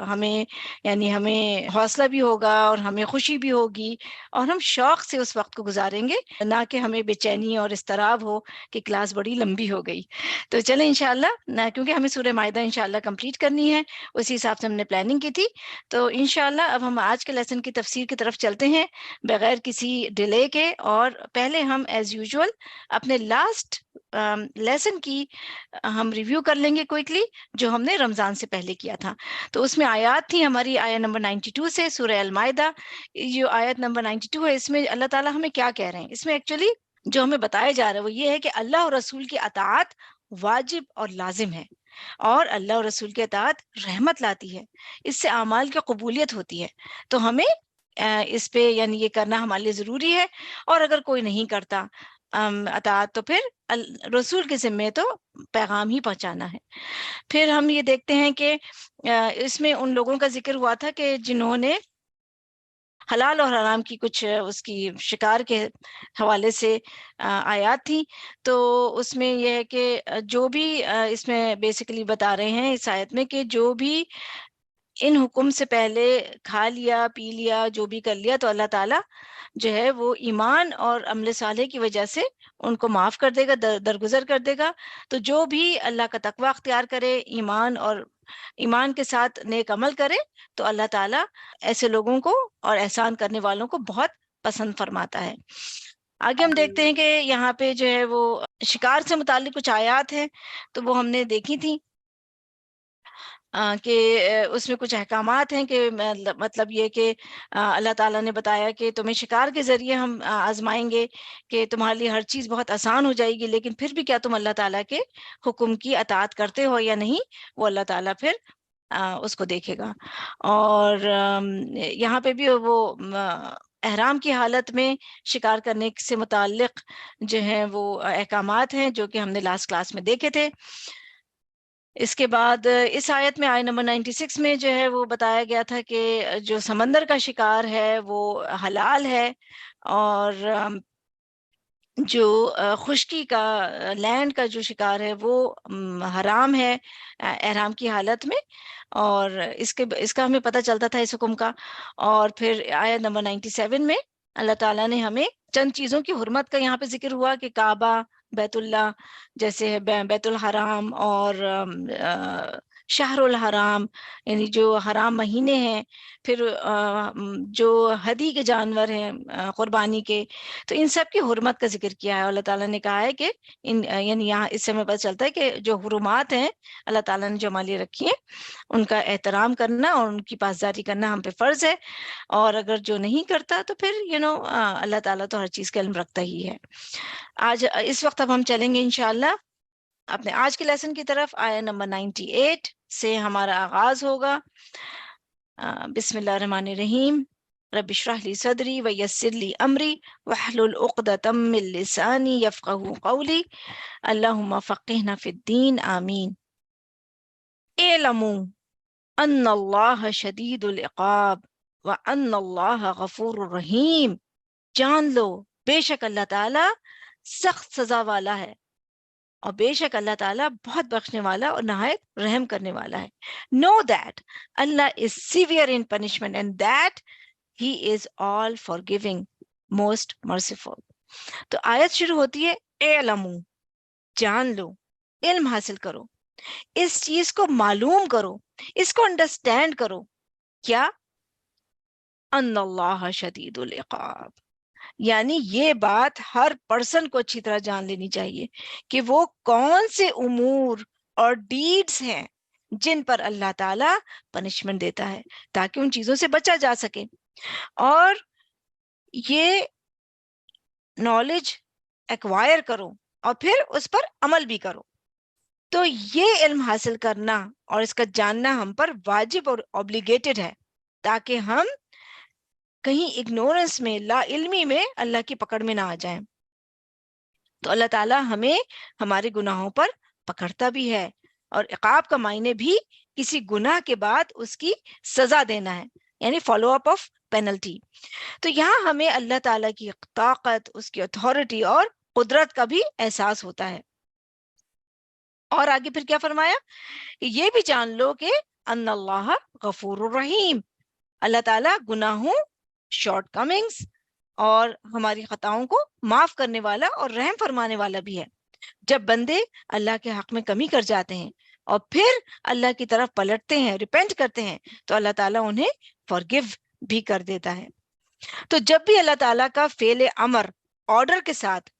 B: ہمیں یعنی ہمیں حوصلہ بھی ہوگا اور ہمیں خوشی بھی ہوگی اور ہم شوق سے اس وقت کو گزاریں گے، نہ کہ ہمیں بے چینی اور اضطراب ہو کہ کلاس بڑی لمبی ہو گئی۔ تو چلیں انشاءاللہ نہ، کیونکہ ہمیں سورہ مائدہ انشاءاللہ کمپلیٹ کرنی ہے، اسی حساب سے ہم نے پلاننگ کی تھی۔ تو انشاءاللہ اب ہم آج کے لیسن کی تفسیر کی طرف چلتے ہیں بغیر کسی ڈیلے کے، اور پہلے ہم ایز یوزول اپنے لاسٹ لیسن کی ہم ریویو کر لیں گے کوئکلی، جو ہم نے رمضان سے پہلے کیا تھا۔ تو اس میں آیات تھی ہماری آیت نمبر 92 سے سورہ المائدہ۔ جو آیت نمبر 92 ہے، اس میں اللہ تعالیٰ ہمیں کیا کہہ رہے ہیں؟ اس میں ایکچولی جو ہمیں بتایا جا رہا ہے وہ یہ ہے کہ اللہ اور رسول کی اطاعت واجب اور لازم ہے، اور اللہ اور رسول کی اطاعت رحمت لاتی ہے، اس سے اعمال کی قبولیت ہوتی ہے۔ تو ہمیں اس پہ یعنی یہ کرنا ہمارے لیے ضروری ہے، اور اگر کوئی نہیں کرتا اطاعت تو پھر رسول کے ذمے تو پیغام ہی پہنچانا ہے۔ پھر ہم یہ دیکھتے ہیں کہ اس میں ان لوگوں کا ذکر ہوا تھا کہ جنہوں نے حلال اور حرام کی کچھ اس کی شکار کے حوالے سے آیات تھیں۔ تو اس میں یہ ہے کہ جو بھی اس میں بیسیکلی بتا رہے ہیں اس آیت میں کہ جو بھی ان حکم سے پہلے کھا لیا پی لیا جو بھی کر لیا تو اللہ تعالیٰ جو ہے وہ ایمان اور عمل صالح کی وجہ سے ان کو معاف کر دے گا، درگزر کر دے گا۔ تو جو بھی اللہ کا تقوی اختیار کرے، ایمان کے ساتھ نیک عمل کرے، تو اللہ تعالیٰ ایسے لوگوں کو اور احسان کرنے والوں کو بہت پسند فرماتا ہے۔ آگے ہم دیکھتے ہیں کہ یہاں پہ جو ہے وہ شکار سے متعلق کچھ آیات ہیں، تو وہ ہم نے دیکھی تھی کہ اس میں کچھ احکامات ہیں کہ مطلب یہ کہ اللہ تعالیٰ نے بتایا کہ تمہیں شکار کے ذریعے ہم آزمائیں گے کہ تمہارے لیے ہر چیز بہت آسان ہو جائے گی، لیکن پھر بھی کیا تم اللہ تعالیٰ کے حکم کی اطاعت کرتے ہو یا نہیں، وہ اللہ تعالیٰ پھر اس کو دیکھے گا۔ اور یہاں پہ بھی وہ احرام کی حالت میں شکار کرنے سے متعلق جو ہیں وہ احکامات ہیں جو کہ ہم نے لاسٹ کلاس میں دیکھے تھے۔ اس کے بعد اس آیت میں آیت نمبر 96 میں جو ہے وہ بتایا گیا تھا کہ جو سمندر کا شکار ہے وہ حلال ہے، اور جو خشکی کا لینڈ کا جو شکار ہے وہ حرام ہے احرام کی حالت میں، اور اس کا ہمیں پتہ چلتا تھا اس حکم کا۔ اور پھر آیت نمبر 97 میں اللہ تعالیٰ نے ہمیں چند چیزوں کی حرمت کا یہاں پہ ذکر ہوا کہ کعبہ، بیت اللہ جیسے بیت الحرام اور شہر الحرام یعنی جو حرام مہینے ہیں، پھر جو ہدی کے جانور ہیں قربانی کے، تو ان سب کی حرمت کا ذکر کیا ہے۔ اللہ تعالیٰ نے کہا ہے کہ یعنی یہاں اس سے ہمیں پتہ چلتا ہے کہ جو حرمات ہیں اللہ تعالیٰ نے جو ہمارے لیے رکھی ہیں ان کا احترام کرنا اور ان کی پاسداری کرنا ہم پہ فرض ہے، اور اگر جو نہیں کرتا تو پھر اللہ تعالیٰ تو ہر چیز کا علم رکھتا ہی ہے۔ آج اس وقت اب ہم چلیں گے انشاءاللہ اپنے آج کے لیسن کی طرف۔ آیت نمبر 98 سے ہمارا آغاز ہوگا۔ بسم اللہ الرحمن الرحیم۔ رب اشرح لی صدری ویسر لی امری واحلل عقدۃ من لسانی یفقہوا قولی اللہم فقہنا فی الدین آمین۔ اعلموا ان اللہ شدید العقاب وان اللہ غفور رحیم۔ جان لو بے شک اللہ تعالیٰ سخت سزا والا ہے، اور بے شک اللہ تعالیٰ بہت بخشنے والا اور نہایت رحم کرنے والا ہے۔ Know that Allah is severe in punishment and that He is all forgiving, most merciful۔ تو آیت شروع ہوتی ہے اعلموا، جان لو، علم حاصل کرو، اس چیز کو معلوم کرو، اس کو انڈرسٹینڈ کرو۔ کیا؟ ان اللہ شدید العقاب، یعنی یہ بات ہر پرسن کو اچھی طرح جان لینی چاہیے کہ وہ کون سے امور اور ڈیڈز ہیں جن پر اللہ تعالیٰ پنشمنٹ دیتا ہے، تاکہ ان چیزوں سے بچا جا سکے، اور یہ نالج ایکوائر کرو اور پھر اس پر عمل بھی کرو۔ تو یہ علم حاصل کرنا اور اس کا جاننا ہم پر واجب اور اوبلیگیٹڈ ہے، تاکہ ہم کہیں اگنورنس میں، لا علمی میں اللہ کی پکڑ میں نہ آ جائیں۔ تو اللہ تعالیٰ ہمیں ہمارے گناہوں پر پکڑتا بھی ہے، اور عقاب کا معنی بھی کسی گناہ کے بعد اس کی سزا دینا ہے، یعنی فالو اپ آف پینلٹی۔ تو یہاں ہمیں اللہ تعالیٰ کی طاقت، اس کی اتھارٹی اور قدرت کا بھی احساس ہوتا ہے۔ اور آگے پھر کیا فرمایا؟ یہ بھی جان لو کہ ان اللہ غفور الرحیم، اللہ تعالیٰ گناہوں، شارٹ کمنگز اور ہماری خطاؤں کو معاف کرنے والا اور رحم فرمانے والا بھی ہے۔ جب بندے اللہ کے حق میں کمی کر جاتے ہیں اور پھر اللہ کی طرف پلٹتے ہیں، ریپینٹ کرتے ہیں، تو اللہ تعالیٰ انہیں فارگیو بھی کر دیتا ہے۔ تو جب بھی اللہ تعالیٰ کا فعل امر آرڈر کے ساتھ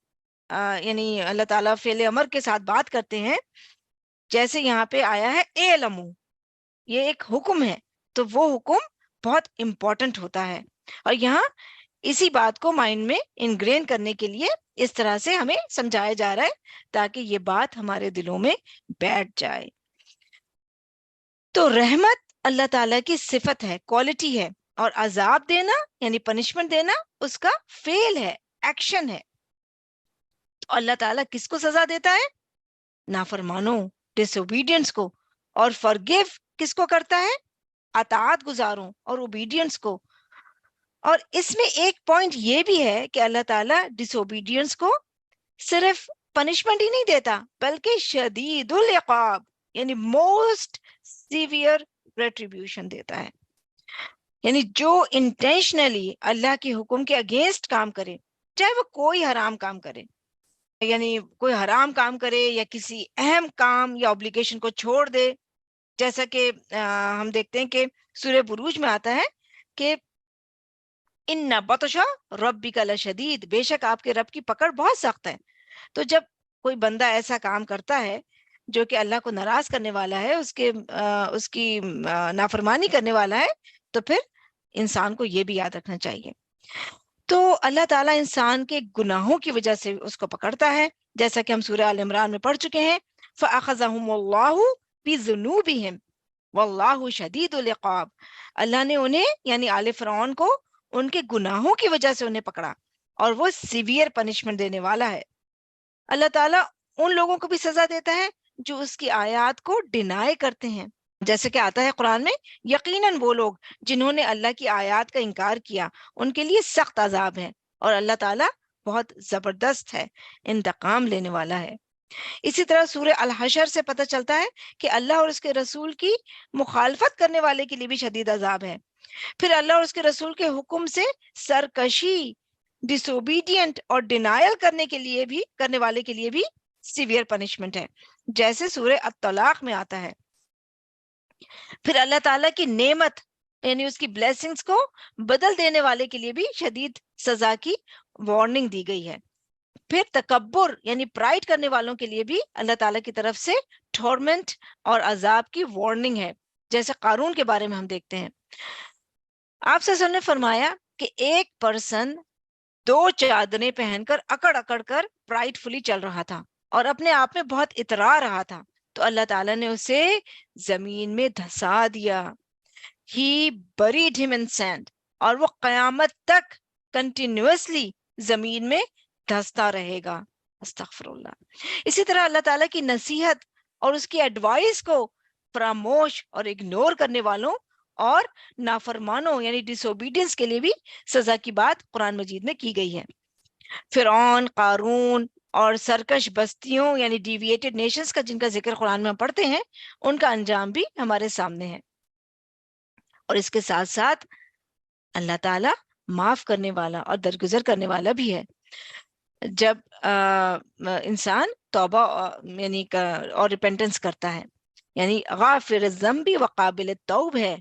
B: یعنی اللہ تعالیٰ فعل امر کے ساتھ بات کرتے ہیں، جیسے یہاں پہ آیا ہے اے علمو، یہ ایک حکم ہے، تو وہ حکم بہت امپورٹنٹ ہوتا ہے، اور یہاں اسی بات کو مائنڈ میں انگرین کرنے کے لیے اس طرح سے ہمیں سمجھایا جا رہا ہے تاکہ یہ بات ہمارے دلوں میں بیٹھ جائے۔ تو رحمت اللہ تعالیٰ کی صفت ہے، کوالٹی ہے، اور عذاب دینا یعنی پنشمنٹ دینا اس کا فعل ہے، ایکشن ہے۔ تو اللہ تعالیٰ کس کو سزا دیتا ہے؟ نافرمانوں، ڈس اوبیڈینس کو، اور فرگیو کس کو کرتا ہے؟ اطاعت گزاروں اور اوبیڈینس کو۔ اور اس میں ایک پوائنٹ یہ بھی ہے کہ اللہ تعالیٰ ڈس اوبیڈینس کو صرف پنشمنٹ ہی نہیں دیتا بلکہ شدید العقاب یعنی موسٹ سیویئر ریٹریبیوشن دیتا ہے۔ یعنی جو انٹینشنلی اللہ کے حکم کے اگینسٹ کام کرے، چاہے وہ کوئی حرام کام کرے، یعنی کوئی حرام کام کرے یا کسی اہم کام یا اوبلیگیشن کو چھوڑ دے، جیسا کہ ہم دیکھتے ہیں کہ سورہ بروج میں آتا ہے کہ ان بطش ربک لشدید، بے شک آپ کے رب کی پکڑ بہت سخت ہے۔ تو جب کوئی بندہ ایسا کام کرتا ہے جو کہ اللہ کو ناراض کرنے والا ہے، اس کی نافرمانی کرنے والا ہے، تو پھر انسان کو یہ بھی یاد رکھنا چاہیے۔ تو اللہ تعالیٰ انسان کے گناہوں کی وجہ سے اس کو پکڑتا ہے، جیسا کہ ہم سورہ آل عمران میں پڑھ چکے ہیں، فَأَخَذَهُمُ اللَّهُ بِذُنُوبِهِمْ وَاللَّهُ شَدِيدُ الْعِقَابِ، اللہ نے انہیں یعنی آل فرعون کو ان کے گناہوں کی وجہ سے انہیں پکڑا، اور وہ سیویئر پنشمنٹ دینے والا ہے۔ اللہ تعالیٰ ان لوگوں کو بھی سزا دیتا ہے جو اس کی آیات کو ڈینائی کرتے ہیں، جیسے کہ آتا ہے قرآن میں، یقیناً وہ لوگ جنہوں نے اللہ کی آیات کا انکار کیا ان کے لیے سخت عذاب ہے، اور اللہ تعالیٰ بہت زبردست ہے، انتقام لینے والا ہے۔ اسی طرح سورہ الحشر سے پتہ چلتا ہے کہ اللہ اور اس کے رسول کی مخالفت کرنے والے کے لیے بھی شدید عذاب ہے۔ پھر اللہ اور اس کے رسول کے حکم سے سرکشی، ڈس اوبیڈینٹ اور ڈینائل کرنے والے کے لیے بھی سیویئر پنشمنٹ ہے، جیسے سورہ الطلاق میں آتا ہے۔ پھر اللہ تعالیٰ کی نعمت یعنی اس کی بلیسنگز کو بدل دینے والے کے لیے بھی شدید سزا کی وارننگ دی گئی ہے۔ پھر تکبر یعنی پرائڈ کرنے والوں کے لیے بھی اللہ تعالیٰ کی طرف سے ٹورمنٹ اور عذاب کی وارننگ ہے، جیسے قارون کے بارے میں ہم دیکھتے ہیں۔ آپ سے نے فرمایا کہ ایک پرسن 2 چادریں پہن کر اکڑ اکڑ کر پرائڈ فلی چل رہا تھا اور اپنے آپ میں بہت اترا رہا تھا، تو اللہ تعالیٰ نے اسے زمین میں دھسا دیا۔ He buried him in sand، اور وہ قیامت تک کنٹینیوسلی زمین میں دھستا رہے گا۔ استغفر اللہ۔ اسی طرح اللہ تعالیٰ کی نصیحت اور اس کی ایڈوائس کو فراموش اور اگنور کرنے والوں اور نافرمانوں یعنی ڈس اوبیڈینس کے لیے بھی سزا کی بات قرآن مجید میں کی گئی ہے۔ فرعون، قارون اور سرکش بستیوں یعنی ڈیویٹڈ نیشنز کا جن کا ذکر قرآن میں ہم پڑھتے ہیں، ان کا انجام بھی ہمارے سامنے ہے۔ اور اس کے ساتھ ساتھ اللہ تعالیٰ معاف کرنے والا اور درگزر کرنے والا بھی ہے۔ جب انسان توبہ یعنی اور ریپینٹنس کرتا ہے، یعنی غافر الذنب وقابل التوب ہے،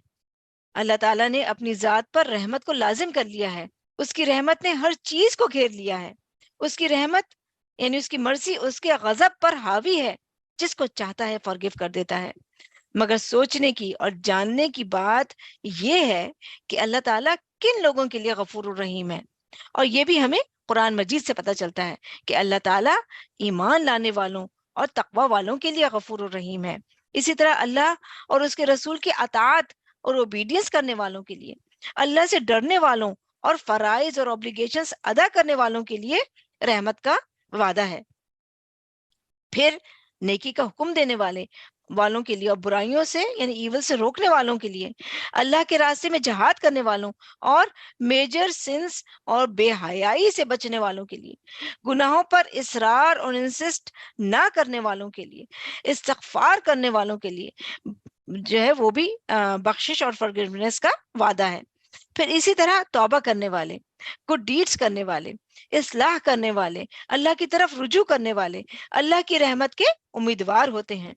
B: اللہ تعالیٰ نے اپنی ذات پر رحمت کو لازم کر لیا ہے، اس کی رحمت نے ہر چیز کو گھیر لیا ہے، اس کی رحمت یعنی اس کی مرضی اس کے غضب پر حاوی ہے، جس کو چاہتا ہے فارگیو کر دیتا ہے۔ مگر سوچنے کی اور جاننے کی بات یہ ہے کہ اللہ تعالیٰ کن لوگوں کے لیے غفور الرحیم ہے، اور یہ بھی ہمیں قرآن مجید سے پتہ چلتا ہے کہ اللہ تعالیٰ ایمان لانے والوں اور تقوی والوں کے لیے غفور الرحیم ہے۔ اسی طرح اللہ اور اس کے رسول کی اطاعت اور اوبیڈینس کرنے والوں کے لیے، اللہ سے ڈرنے والوں اور فرائض اور اوبلیگیشنز ادا کرنے والوں کے لیے رحمت کا وعدہ ہے۔ پھر نیکی کا حکم دینے والے، والوں کے لیے اور برائیوں سے یعنی ایول سے روکنے والوں کے لیے، اللہ کے راستے میں جہاد کرنے والوں اور میجر سنس اور بے حیائی سے بچنے والوں کے لیے، گناہوں پر اصرار اور انسسٹ نہ کرنے والوں کے لیے، استغفار کرنے والوں کے لیے جو ہے وہ بھی بخشش اور فرگیونیس کا وعدہ ہے۔ پھر اسی طرح توبہ کرنے والے، گڈ ڈیڈز کرنے والے، اصلاح کرنے والے، اللہ کی طرف رجوع کرنے والے اللہ کی رحمت کے امیدوار ہوتے ہیں۔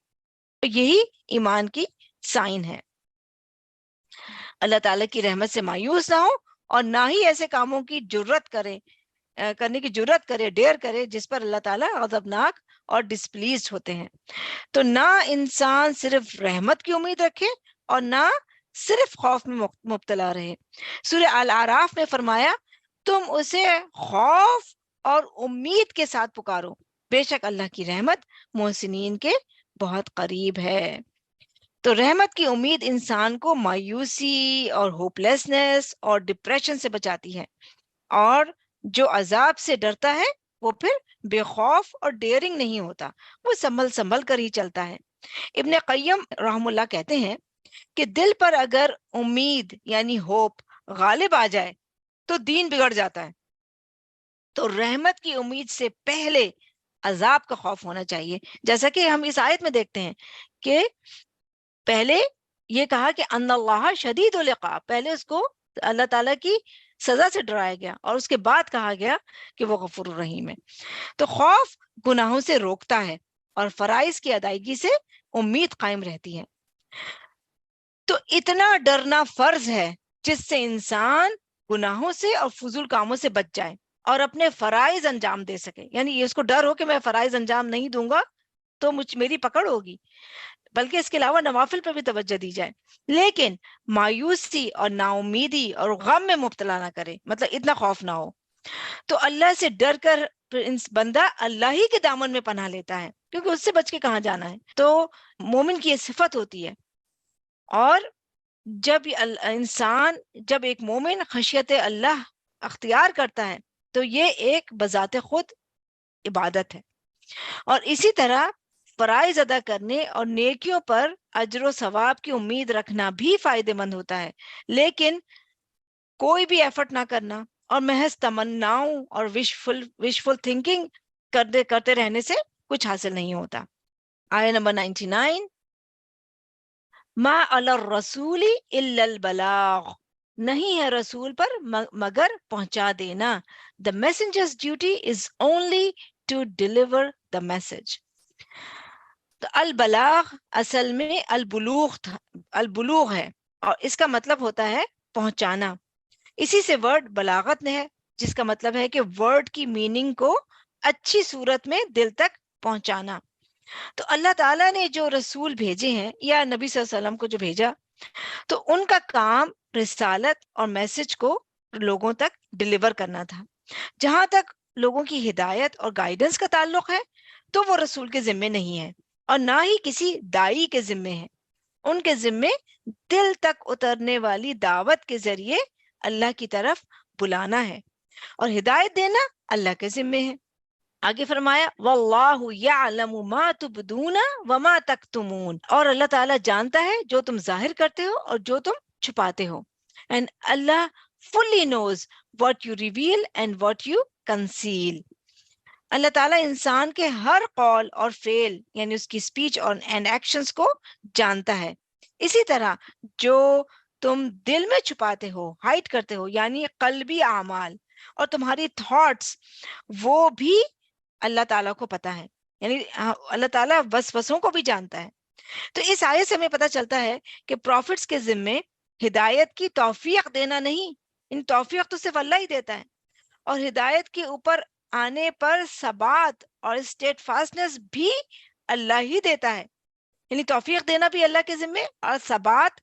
B: یہی ایمان کی سائن ہے۔ اللہ تعالیٰ کی رحمت سے مایوس نہ ہو اور نہ ہی ایسے کاموں کی کرنے کی جرت کرے، ڈیر کرے جس پر اللہ تعالیٰ غضبناک اور ڈسپلیزڈ ہوتے ہیں۔ تو نہ انسان صرف رحمت کی امید رکھے اور نہ صرف خوف میں مبتلا رہے۔ سورہ الاعراف میں فرمایا، تم اسے خوف اور امید کے ساتھ پکارو، بے شک اللہ کی رحمت محسنین کے بہت قریب ہے۔ تو رحمت کی امید انسان کو مایوسی اور ہوپلیسنس اور ڈپریشن سے بچاتی ہے، اور جو عذاب سے ڈرتا ہے وہ پھر بے خوف اور ڈیئرنگ نہیں ہوتا، وہ سنبھل کر ہی چلتا ہے۔ ابن قیم رحم اللہ کہتے ہیں کہ دل پر اگر امید یعنی ہوپ غالب آ جائے تو دین بگڑ جاتا ہے۔ تو رحمت کی امید سے پہلے عذاب کا خوف ہونا چاہیے، جیسا کہ ہم اس آیت میں دیکھتے ہیں کہ پہلے یہ کہا کہ ان اللہ شدید العقاب، پہلے اس کو اللہ تعالیٰ کی سزا سے ڈرایا گیا اور اس کے بعد کہا گیا کہ وہ غفور الرحیم ہے۔ تو خوف گناہوں سے روکتا ہے اور فرائض کی ادائیگی سے امید قائم رہتی ہے۔ تو اتنا ڈرنا فرض ہے جس سے انسان گناہوں سے اور فضول کاموں سے بچ جائے اور اپنے فرائض انجام دے سکے، یعنی یہ اس کو ڈر ہو کہ میں فرائض انجام نہیں دوں گا تو میری پکڑ ہوگی، بلکہ اس کے علاوہ نوافل پہ بھی توجہ دی جائے۔ لیکن مایوسی اور نا امیدی اور غم میں مبتلا نہ کرے، مطلب اتنا خوف نہ ہو۔ تو اللہ سے ڈر کر بندہ اللہ ہی کے دامن میں پناہ لیتا ہے، کیونکہ اس سے بچ کے کہاں جانا ہے۔ تو مومن کی یہ صفت ہوتی ہے، اور جب ایک مومن خشیت اللہ اختیار کرتا ہے تو یہ ایک بذات خود عبادت ہے۔ اور اسی طرح فرائض ادا کرنے اور نیکیوں پر اجر و ثواب کی امید رکھنا بھی فائدہ مند ہوتا ہے، لیکن کوئی بھی ایفرٹ نہ کرنا اور محض تمناؤں اور وشفل تھنکنگ کرتے رہنے سے کچھ حاصل نہیں ہوتا۔ آیہ نمبر 99، ما علی الرسول الا البلاغ، نہیں ہے رسول پر مگر پہنچا دینا۔ The messenger's duty is only to deliver the message۔ تو البلاغ اصل میں البلوغ ہے، اور اس کا مطلب ہوتا ہے پہنچانا۔ اسی سے ورڈ بلاغت ہے، جس کا مطلب ہے کہ ورڈ کی میننگ کو اچھی صورت میں دل تک پہنچانا۔ تو اللہ تعالیٰ نے جو رسول بھیجے ہیں یا نبی صلی اللہ علیہ وسلم کو جو بھیجا، تو ان کا کام رسالت اور میسج کو لوگوں تک ڈلیور کرنا تھا۔ جہاں تک لوگوں کی ہدایت اور گائیڈنس کا تعلق ہے تو وہ رسول کے ذمے نہیں ہے، اور نہ ہی کسی دائی کے ذمے ہے۔ ان کے ذمے دل تک اترنے والی دعوت کے ذریعے اللہ کی طرف بلانا ہے، اور ہدایت دینا اللہ کے ذمے ہے۔ آگے فرمایا واللہ یعلم ما تبدون وما تکتمون، اور اللہ تعالیٰ جانتا ہے جو تم ظاہر کرتے ہو اور جو تم چھپاتے ہو۔ And Allah fully knows what you reveal and what you conceal۔ اللہ تعالیٰ انسان کے ہر قول اور فعل یعنی اس کی اسپیچ اور اینڈ ایکشنز کو جانتا ہے۔ اسی طرح جو تم دل میں چھپاتے ہو، ہائڈ کرتے ہو، یعنی قلبی اعمال اور تمہاری تھاٹس، وہ بھی اللہ تعالیٰ کو پتہ ہے، یعنی اللہ تعالیٰ وسوسوں کو بھی جانتا ہے۔ تو اس آیت سے ہمیں پتہ چلتا ہے کہ پروفٹس کے ذمے ہدایت کی توفیق دینا نہیں، ان توفیق تو صرف اللہ ہی دیتا ہے، اور ہدایت کے اوپر آنے پر ثبات اور اسٹیٹ فاسٹنس بھی اللہ ہی دیتا ہے، یعنی توفیق دینا بھی اللہ کے ذمے اور ثبات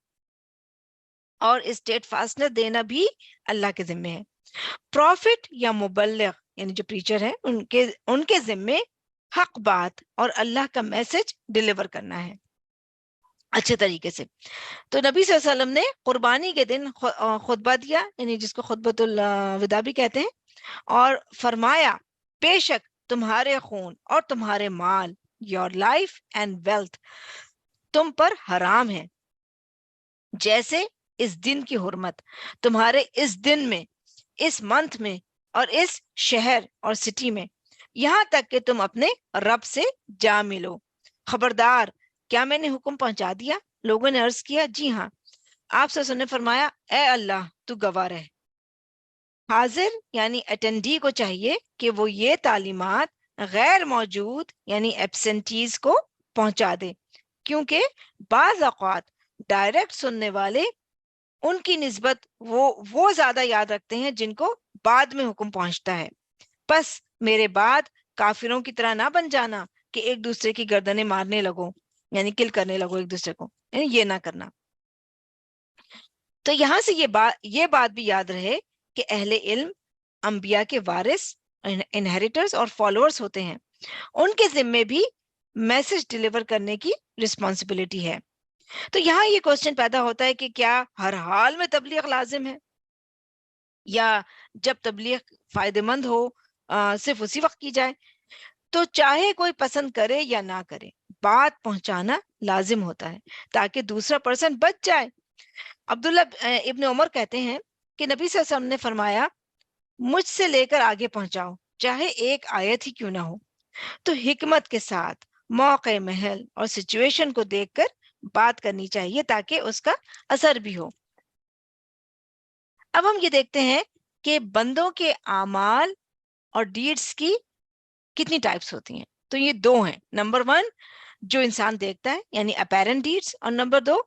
B: اور اسٹیٹ فاسٹنس دینا بھی اللہ کے ذمے ہے۔ پروفٹ یا مبلغ یعنی جو پریچر ہے، ان کے ذمے حق بات اور اللہ کا میسج ڈلیور کرنا ہے اچھے طریقے سے۔ تو نبی صلی اللہ علیہ وسلم نے قربانی کے دن خطبہ دیا، یعنی جس کو خطبۃ الوداع بھی کہتے ہیں، اور فرمایا بے شک تمہارے خون اور تمہارے مال، یور لائف اینڈ ویلتھ، تم پر حرام ہے، جیسے اس دن کی حرمت تمہارے اس دن میں، اس منتھ میں، اور اس شہر اور سٹی میں، یہاں تک کہ تم اپنے رب سے جا ملو۔ خبردار، کیا میں نے حکم پہنچا دیا؟ لوگوں نے عرض کیا جی ہاں۔ آپ صلی اللہ علیہ وسلم نے فرمایا اے اللہ تو گواہ رہ۔ حاضر یعنی اٹینڈی کو چاہیے کہ وہ یہ تعلیمات غیر موجود یعنی ایبسنٹیز کو پہنچا دے، کیونکہ بعض اوقات ڈائریکٹ سننے والے ان کی نسبت وہ زیادہ یاد رکھتے ہیں جن کو بعد میں حکم پہنچتا ہے۔ بس میرے بعد کافروں کی طرح نہ بن جانا کہ ایک دوسرے کی گردنیں مارنے لگو، یعنی کل کرنے لگو ایک دوسرے کو، یعنی یہ نہ کرنا۔ تو یہاں سے یہ بات بھی یاد رہے کہ اہل علم انبیاء کے وارث، انہیریٹرز اور فالوورز ہوتے ہیں، ان کے ذمے بھی میسج ڈیلیور کرنے کی رسپانسبلٹی ہے۔ تو یہاں یہ کوسچن پیدا ہوتا ہے کہ کیا ہر حال میں تبلیغ لازم ہے، یا جب تبلیغ فائدہ مند ہو صرف اسی وقت کی جائے؟ تو چاہے کوئی پسند کرے یا نہ کرے، بات پہنچانا لازم ہوتا ہے تاکہ دوسرا پرسن بچ جائے۔ عبداللہ ابن عمر کہتے ہیں کہ نبی صلی اللہ علیہ وسلم نے فرمایا مجھ سے لے کر آگے پہنچاؤ چاہے ایک آیت ہی کیوں نہ ہو۔ تو حکمت کے ساتھ موقع، محل اور سچویشن کو دیکھ کر بات کرنی چاہیے تاکہ اس کا اثر بھی ہو۔ اب ہم یہ دیکھتے ہیں کہ بندوں کے اعمال اور ڈیڈز کی کتنی ٹائپس ہوتی ہیں۔ تو یہ دو ہیں، نمبر 1 جو انسان دیکھتا ہے یعنی اپیرنٹ ڈیڈز، اور نمبر 2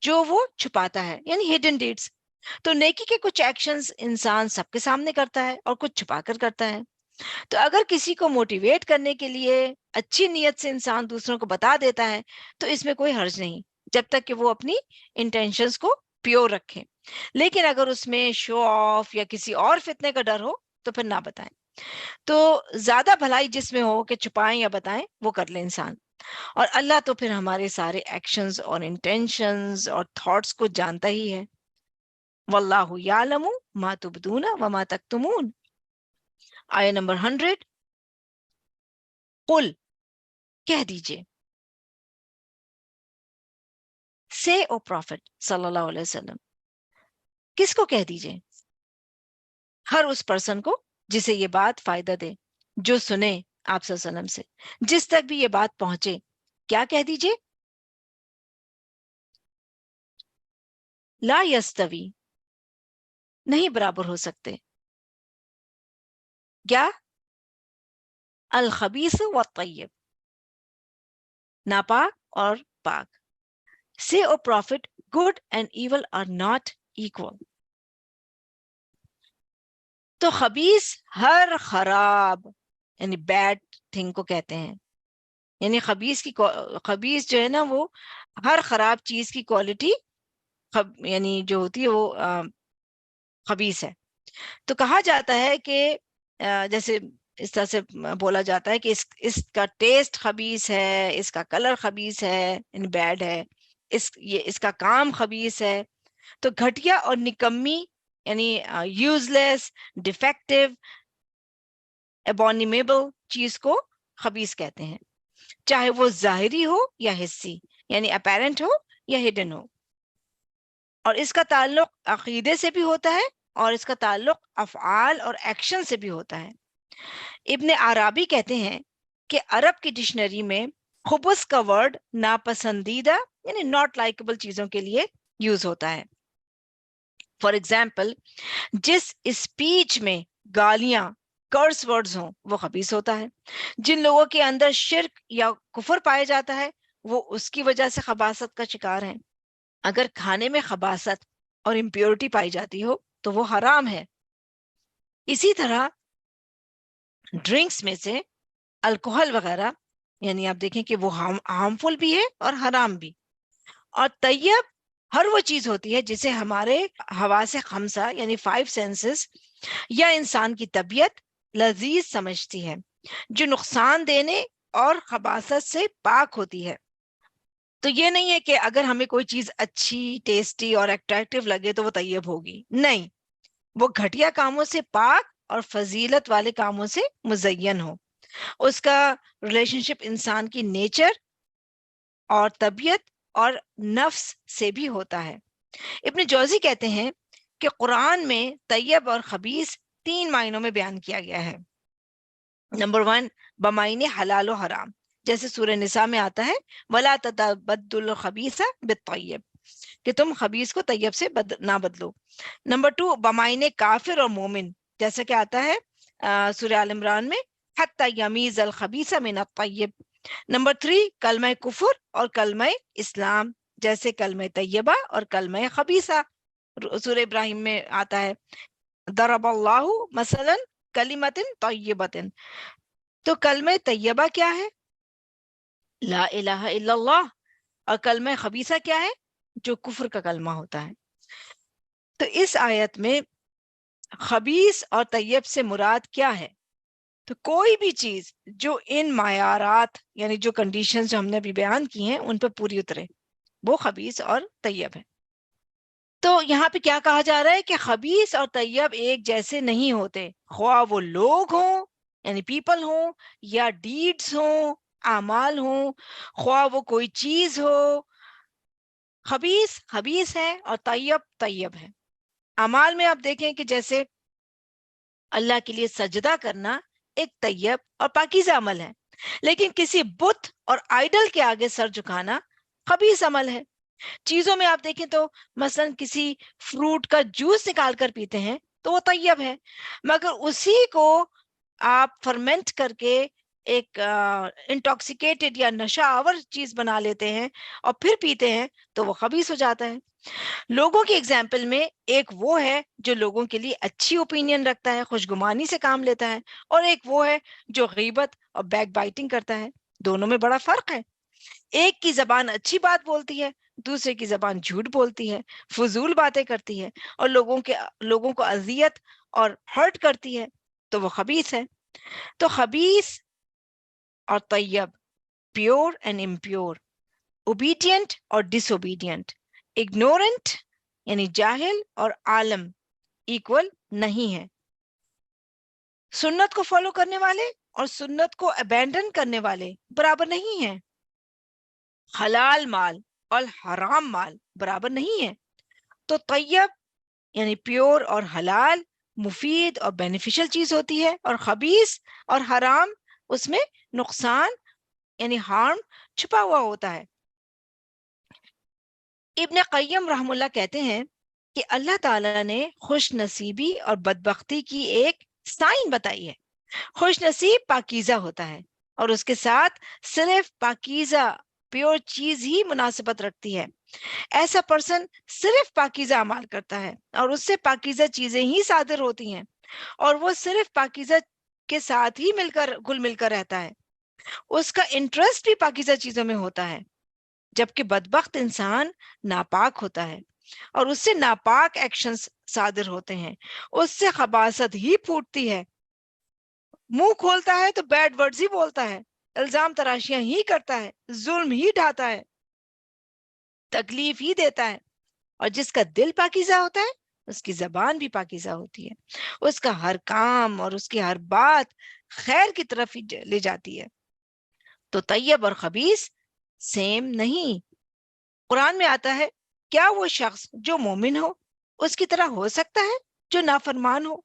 B: جو وہ چھپاتا ہے یعنی ہڈن ڈیڈز۔ تو نیکی کے کچھ ایکشنز انسان سب کے سامنے کرتا ہے اور کچھ چھپا کر کرتا ہے۔ تو اگر کسی کو موٹیویٹ کرنے کے لیے اچھی نیت سے انسان دوسروں کو بتا دیتا ہے تو اس میں کوئی حرج نہیں، جب تک کہ وہ اپنی انٹینشنز کو پیور رکھے۔ لیکن اگر اس میں شو آف یا کسی اور فتنے کا ڈر ہو تو پھر نہ بتائیں۔ تو زیادہ بھلائی جس میں ہو کہ چھپائیں یا بتائیں وہ کر لے انسان، اور اللہ تو پھر ہمارے سارے ایکشنز اور انٹینشنز اور تھاٹس کو جانتا ہی ہے۔ واللہ یعلم ما تبدون وما تکتمون۔ آیہ نمبر 100، قل کہہ دیجئے، سے او پروفٹ صلی اللہ علیہ وسلم، کس کو کہہ دیجئے؟ ہر اس پرسن کو جسے یہ بات فائدہ دے، جو سنے آپ صلی اللہ علیہ وسلم سے، جس تک بھی یہ بات پہنچے، کیا کہہ دیجئے؟ لا یستوی، نہیں برابر ہو سکتے، کیا؟ الخبیث والطیب، ناپاک اور پاک۔ Say, O Prophet, good and evil are not equal. تو خبیث ہر خراب یعنی بیڈ تھنگ کو کہتے ہیں، یعنی خبیث جو ہے نا وہ ہر خراب چیز کی کوالٹی یعنی جو ہوتی ہے وہ خبیث ہے۔ تو کہا جاتا ہے کہ جیسے اس طرح سے بولا جاتا ہے کہ اس کا ٹیسٹ خبیث ہے، اس کا کلر خبیث ہے یعنی بیڈ ہے، اس کا کام خبیث ہے۔ تو گھٹیا اور نکمی یعنی یوز لیس، ڈیفیکٹیو، ابونیمیبل چیز کو خبیث کہتے ہیں، چاہے وہ ظاہری ہو یا حسی، یعنی اپیرنٹ ہو یا ہڈن ہو۔ اور اس کا تعلق عقیدے سے بھی ہوتا ہے اور اس کا تعلق افعال اور ایکشن سے بھی ہوتا ہے۔ ابن عربی کہتے ہیں کہ عرب کی ڈکشنری میں خبث کا ورڈ ناپسندیدہ یعنی ناٹ لائکبل چیزوں کے لیے یوز ہوتا ہے۔ فار ایگزامپل، جس اسپیچ میں گالیاں، کرس ورڈز ہوں وہ خبیث ہوتا ہے۔ جن لوگوں کے اندر شرک یا کفر پایا جاتا ہے وہ اس کی وجہ سے خباثت کا شکار ہیں۔ اگر کھانے میں خباثت اور امپیورٹی پائی جاتی ہو تو وہ حرام ہے۔ اسی طرح ڈرنکس میں سے الکوہل وغیرہ یعنی آپ دیکھیں کہ وہ ہارمفل بھی ہے اور حرام بھی۔ اور طیب ہر وہ چیز ہوتی ہے جسے ہمارے حواس خمسہ یعنی 5 سینسز یا انسان کی طبیعت لذیذ سمجھتی ہے، جو نقصان دینے اور خباثت سے پاک ہوتی ہے۔ تو یہ نہیں ہے کہ اگر ہمیں کوئی چیز اچھی، ٹیسٹی اور اٹریکٹیو لگے تو وہ طیب ہوگی، نہیں، وہ گھٹیا کاموں سے پاک اور فضیلت والے کاموں سے مزین ہو۔ اس کا ریلیشن شپ انسان کی نیچر اور طبیعت اور نفس سے بھی ہوتا ہے۔ ابن جوزی کہتے ہیں کہ قرآن میں طیب اور خبیث 3 معنوں میں بیان کیا گیا ہے۔ نمبر 1 بمعنی حلال و حرام، جیسے سورہ نساء میں آتا ہے وَلَا تَتَبَدُّلُ الْخَبِيثَ بِالطَّيِّبِ، کہ تم خبیث کو طیب سے نہ بدلو۔ نمبر 2 بمعنی کافر اور مومن، جیسا کہ آتا ہے سورہ آل عمران میں حَتَّى يَمِيزَ الْخَبِيثَ مِنَ الطَّيِّبِ۔ نمبر 3 کلمہ کفر اور کلمہ اسلام، جیسے کلمہ طیبہ اور کلمہ خبیثہ، سورہ ابراہیم میں آتا ہے ضرب اللہ مثلا کلمۃ طیبۃ۔ تو کلمہ طیبہ کیا ہے؟ لا الہ الا اللہ۔ اور کلمہ خبیثہ کیا ہے؟ جو کفر کا کلمہ ہوتا ہے۔ تو اس آیت میں خبیث اور طیب سے مراد کیا ہے؟ تو کوئی بھی چیز جو ان معیارات یعنی جو کنڈیشنز جو ہم نے ابھی بیان کی ہیں ان پہ پوری اترے، وہ خبیث اور طیب ہے۔ تو یہاں پہ کیا کہا جا رہا ہے کہ خبیث اور طیب ایک جیسے نہیں ہوتے، خواہ وہ لوگ ہوں یعنی پیپل ہوں، یا ڈیڈز ہوں، اعمال ہوں، خواہ وہ کوئی چیز ہو۔ خبیث خبیث ہے اور طیب طیب ہے۔ اعمال میں آپ دیکھیں کہ جیسے اللہ کے لیے سجدہ کرنا ایک طیب اور پاکیزہ عمل ہے، لیکن کسی بت اور آئیڈل کے آگے سر جھکانا خبیث عمل ہے۔ چیزوں میں آپ دیکھیں تو مثلا کسی فروٹ کا جوس نکال کر پیتے ہیں تو وہ طیب ہے، مگر اسی کو آپ فرمنٹ کر کے ایک انٹاکسیکیٹڈ یا نشہ آور چیز بنا لیتے ہیں اور پھر پیتے ہیں تو وہ خبیث ہو جاتا ہے۔ لوگوں کی ایگزامپل میں ایک وہ ہے جو لوگوں کے لیے اچھی اوپینین رکھتا ہے، خوشگمانی سے کام لیتا ہے، اور ایک وہ ہے جو غیبت اور بیک بائٹنگ کرتا ہے۔ دونوں میں بڑا فرق ہے۔ ایک کی زبان اچھی بات بولتی ہے، دوسرے کی زبان جھوٹ بولتی ہے، فضول باتیں کرتی ہے اور لوگوں کو اذیت اور ہرٹ کرتی ہے، تو وہ خبیث ہے۔ تو خبیث اور طیب، پیور اینڈ امپیور، اوبیڈینٹ اور ڈس اوبیڈینٹ، اگنورنٹ یعنی جاہل اور عالم ایکول نہیں ہے۔ سنت کو فالو کرنے والے اور سنت کو ابینڈن کرنے والے برابر نہیں ہیں۔ حلال مال اور حرام مال برابر نہیں ہے۔ تو طیب یعنی پیور اور حلال مفید اور بینیفیشل چیز ہوتی ہے، اور خبیث اور حرام اس میں نقصان یعنی ہارم چھپا ہوا ہوتا ہے۔ ابن قیم رحم اللہ کہتے ہیں کہ اللہ تعالیٰ نے خوش نصیبی اور بدبختی کی ایک سائن بتائی ہے۔ خوش نصیب پاکیزہ ہوتا ہے اور اس کے ساتھ صرف پاکیزہ پیور چیز ہی مناسبت رکھتی ہے۔ ایسا پرسن صرف پاکیزہ اعمال کرتا ہے اور اس سے پاکیزہ چیزیں ہی صادر ہوتی ہیں، اور وہ صرف پاکیزہ کے ساتھ ہی گل مل کر رہتا ہے۔ اس کا انٹرسٹ بھی پاکیزہ چیزوں میں ہوتا ہے، جبکہ بدبخت انسان ناپاک ہوتا ہے اور اس سے ناپاک ایکشنز صادر ہوتے ہیں، اس سے خباثت ہی پھوٹتی ہے، منہ کھولتا ہے تو بیڈ ورڈز ہی بولتا ہے، الزام تراشیاں ہی کرتا ہے، ظلم ہی ڈھاتا ہے، تکلیف ہی دیتا ہے۔ اور جس کا دل پاکیزہ ہوتا ہے اس کی زبان بھی پاکیزہ ہوتی ہے، اس کا ہر کام اور اس کی ہر بات خیر کی طرف ہی لے جاتی ہے۔ تو طیب اور خبیث سیم نہیں۔ قرآن میں آتا ہے کیا وہ شخص جو مومن ہو اس کی طرح ہو سکتا ہے جو نافرمان ہو؟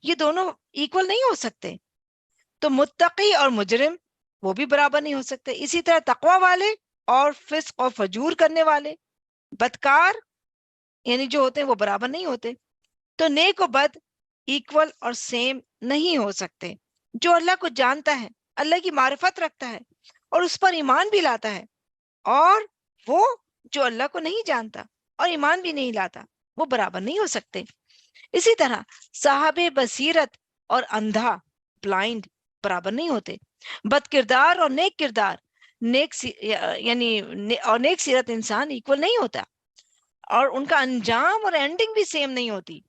B: یہ دونوں ایکول نہیں ہو سکتے۔ تو متقی اور مجرم وہ بھی برابر نہیں ہو سکتے۔ اسی طرح تقوی والے اور فسق و فجور کرنے والے، بدکار یعنی جو ہوتے ہیں وہ برابر نہیں ہوتے۔ تو نیک و بد ایکول اور سیم نہیں ہو سکتے۔ جو اللہ کو جانتا ہے، اللہ کی معرفت رکھتا ہے اور اس پر ایمان بھی لاتا ہے، اور وہ جو اللہ کو نہیں جانتا اور ایمان بھی نہیں لاتا، وہ برابر نہیں ہو سکتے۔ اسی طرح صاحب بصیرت اور اندھا بلائنڈ برابر نہیں ہوتے۔ بد کردار اور نیک کردار نیک سیرت انسان ایکول نہیں ہوتا، اور ان کا انجام اور اینڈنگ بھی سیم نہیں ہوتی۔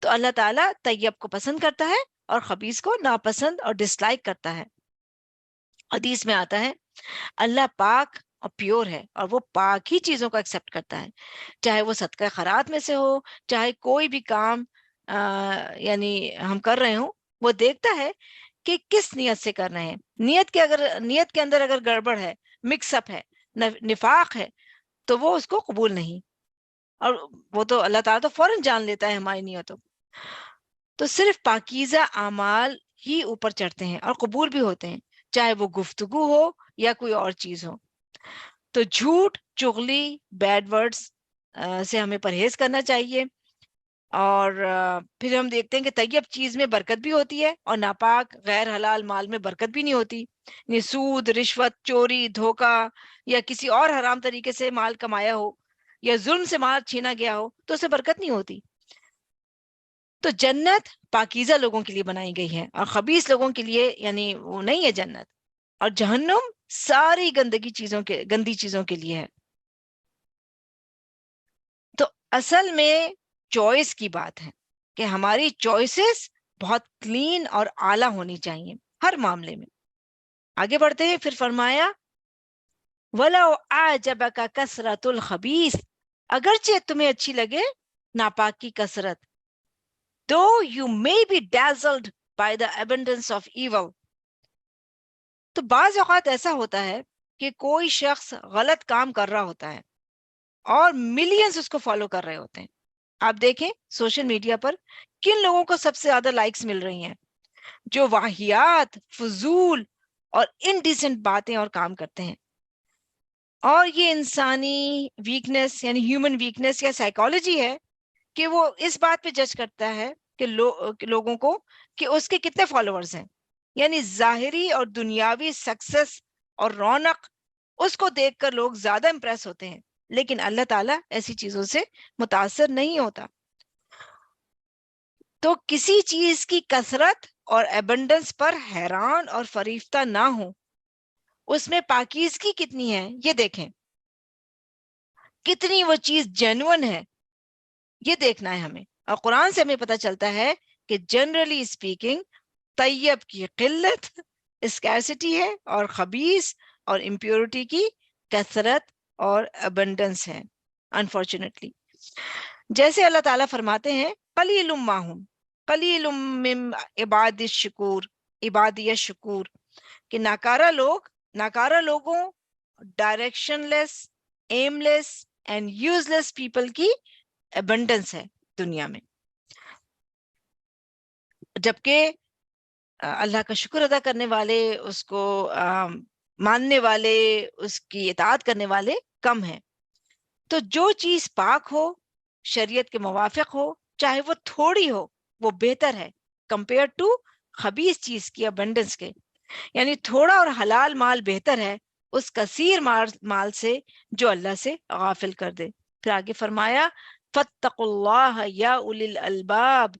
B: تو اللہ تعالیٰ طیب کو پسند کرتا ہے اور خبیث کو ناپسند اور ڈس لائک کرتا ہے۔ حدیث میں آتا ہے اللہ پاک اور پیور ہے، اور وہ پاک ہی چیزوں کو ایکسیپٹ کرتا ہے، چاہے وہ صدقہ خیرات میں سے ہو، چاہے کوئی بھی کام یعنی ہم کر رہے ہوں، وہ دیکھتا ہے کہ کس نیت سے کر رہے ہیں۔ نیت کے اندر اگر گڑبڑ ہے، مکس اپ ہے، نفاق ہے تو وہ اس کو قبول نہیں، اور وہ تو اللہ تعالیٰ تو فوراً جان لیتا ہے ہماری نیتوں. تو صرف پاکیزہ اعمال ہی اوپر چڑھتے ہیں اور قبول بھی ہوتے ہیں، چاہے وہ گفتگو ہو یا کوئی اور چیز ہو. تو جھوٹ، چغلی، بیڈ ورڈز سے ہمیں پرہیز کرنا چاہیے. اور پھر ہم دیکھتے ہیں کہ طیب چیز میں برکت بھی ہوتی ہے اور ناپاک غیر حلال مال میں برکت بھی نہیں ہوتی. یعنی سود، رشوت، چوری، دھوکہ یا کسی اور حرام طریقے سے مال کمایا ہو یا ظلم سے مال چھینا گیا ہو تو اسے برکت نہیں ہوتی. تو جنت پاکیزہ لوگوں کے لیے بنائی گئی ہے اور خبیث لوگوں کے لیے یعنی وہ نہیں ہے جنت. اور جہنم ساری گندی چیزوں کے لیے ہے. تو اصل میں چوائس کی بات ہے کہ ہماری چوائسز بہت کلین اور اعلیٰ ہونی چاہیے ہر معاملے میں. آگے بڑھتے ہیں، پھر فرمایا وَلَوْ أَعْجَبَكَ كَثْرَةُ الْخَبِيثِ، اگرچہ تمہیں اچھی لگے ناپاک کی کثرت. though you may be dazzled by the abundance of evil. تو بعض اوقات ایسا ہوتا ہے کہ کوئی شخص غلط کام کر رہا ہوتا ہے اور ملینز اس کو فالو کر رہے ہوتے ہیں. آپ دیکھیں سوشل میڈیا پر کن لوگوں کو سب سے زیادہ لائکس مل رہی ہیں؟ جو واہیات، فضول اور انڈیسنٹ باتیں اور کام کرتے ہیں. اور یہ انسانی ویکنس یعنی ہیومن ویکنس یا سائیکالوجی ہے کہ وہ اس بات پہ جج کرتا ہے کہ لوگوں کو کہ اس کے کتنے فالوورز ہیں. یعنی ظاہری اور دنیاوی سکسس اور رونق اس کو دیکھ کر لوگ زیادہ امپریس ہوتے ہیں، لیکن اللہ تعالیٰ ایسی چیزوں سے متاثر نہیں ہوتا. تو کسی چیز کی کثرت اور ایبنڈنس پر حیران اور فریفتہ نہ ہو. اس میں پاکیزگی کتنی ہے یہ دیکھیں، کتنی وہ چیز جینون ہے یہ دیکھنا ہے ہمیں. اور قرآن سے ہمیں پتہ چلتا ہے کہ جنرلی اسپیکنگ طیب کی قلت اسکیرسٹی ہے اور خبیث اور امپیورٹی کی کثرت اور ابنڈنس ہے. انفارچونیٹلی جیسے اللہ تعالیٰ فرماتے ہیں قلیل ما ہم قلیل من عبادی الشکور، کہ ناکارہ لوگوں، directionless, aimless and useless people کی ابنڈنس ہے دنیا میں. جبکہ اللہ کا شکر ادا کرنے والے، اس کو ماننے والے، اس کی اطاعت کرنے والے کم ہیں. تو جو چیز پاک ہو، شریعت کے موافق ہو، چاہے وہ تھوڑی ہو، وہ بہتر ہے کمپیئر ٹو خبیث چیز کی ابنڈنس کے. یعنی تھوڑا اور حلال مال بہتر ہے اس کثیر مال سے جو اللہ سے غافل کر دے. پھر آگے فرمایا فاتقوا اللہ یا اولی الالباب،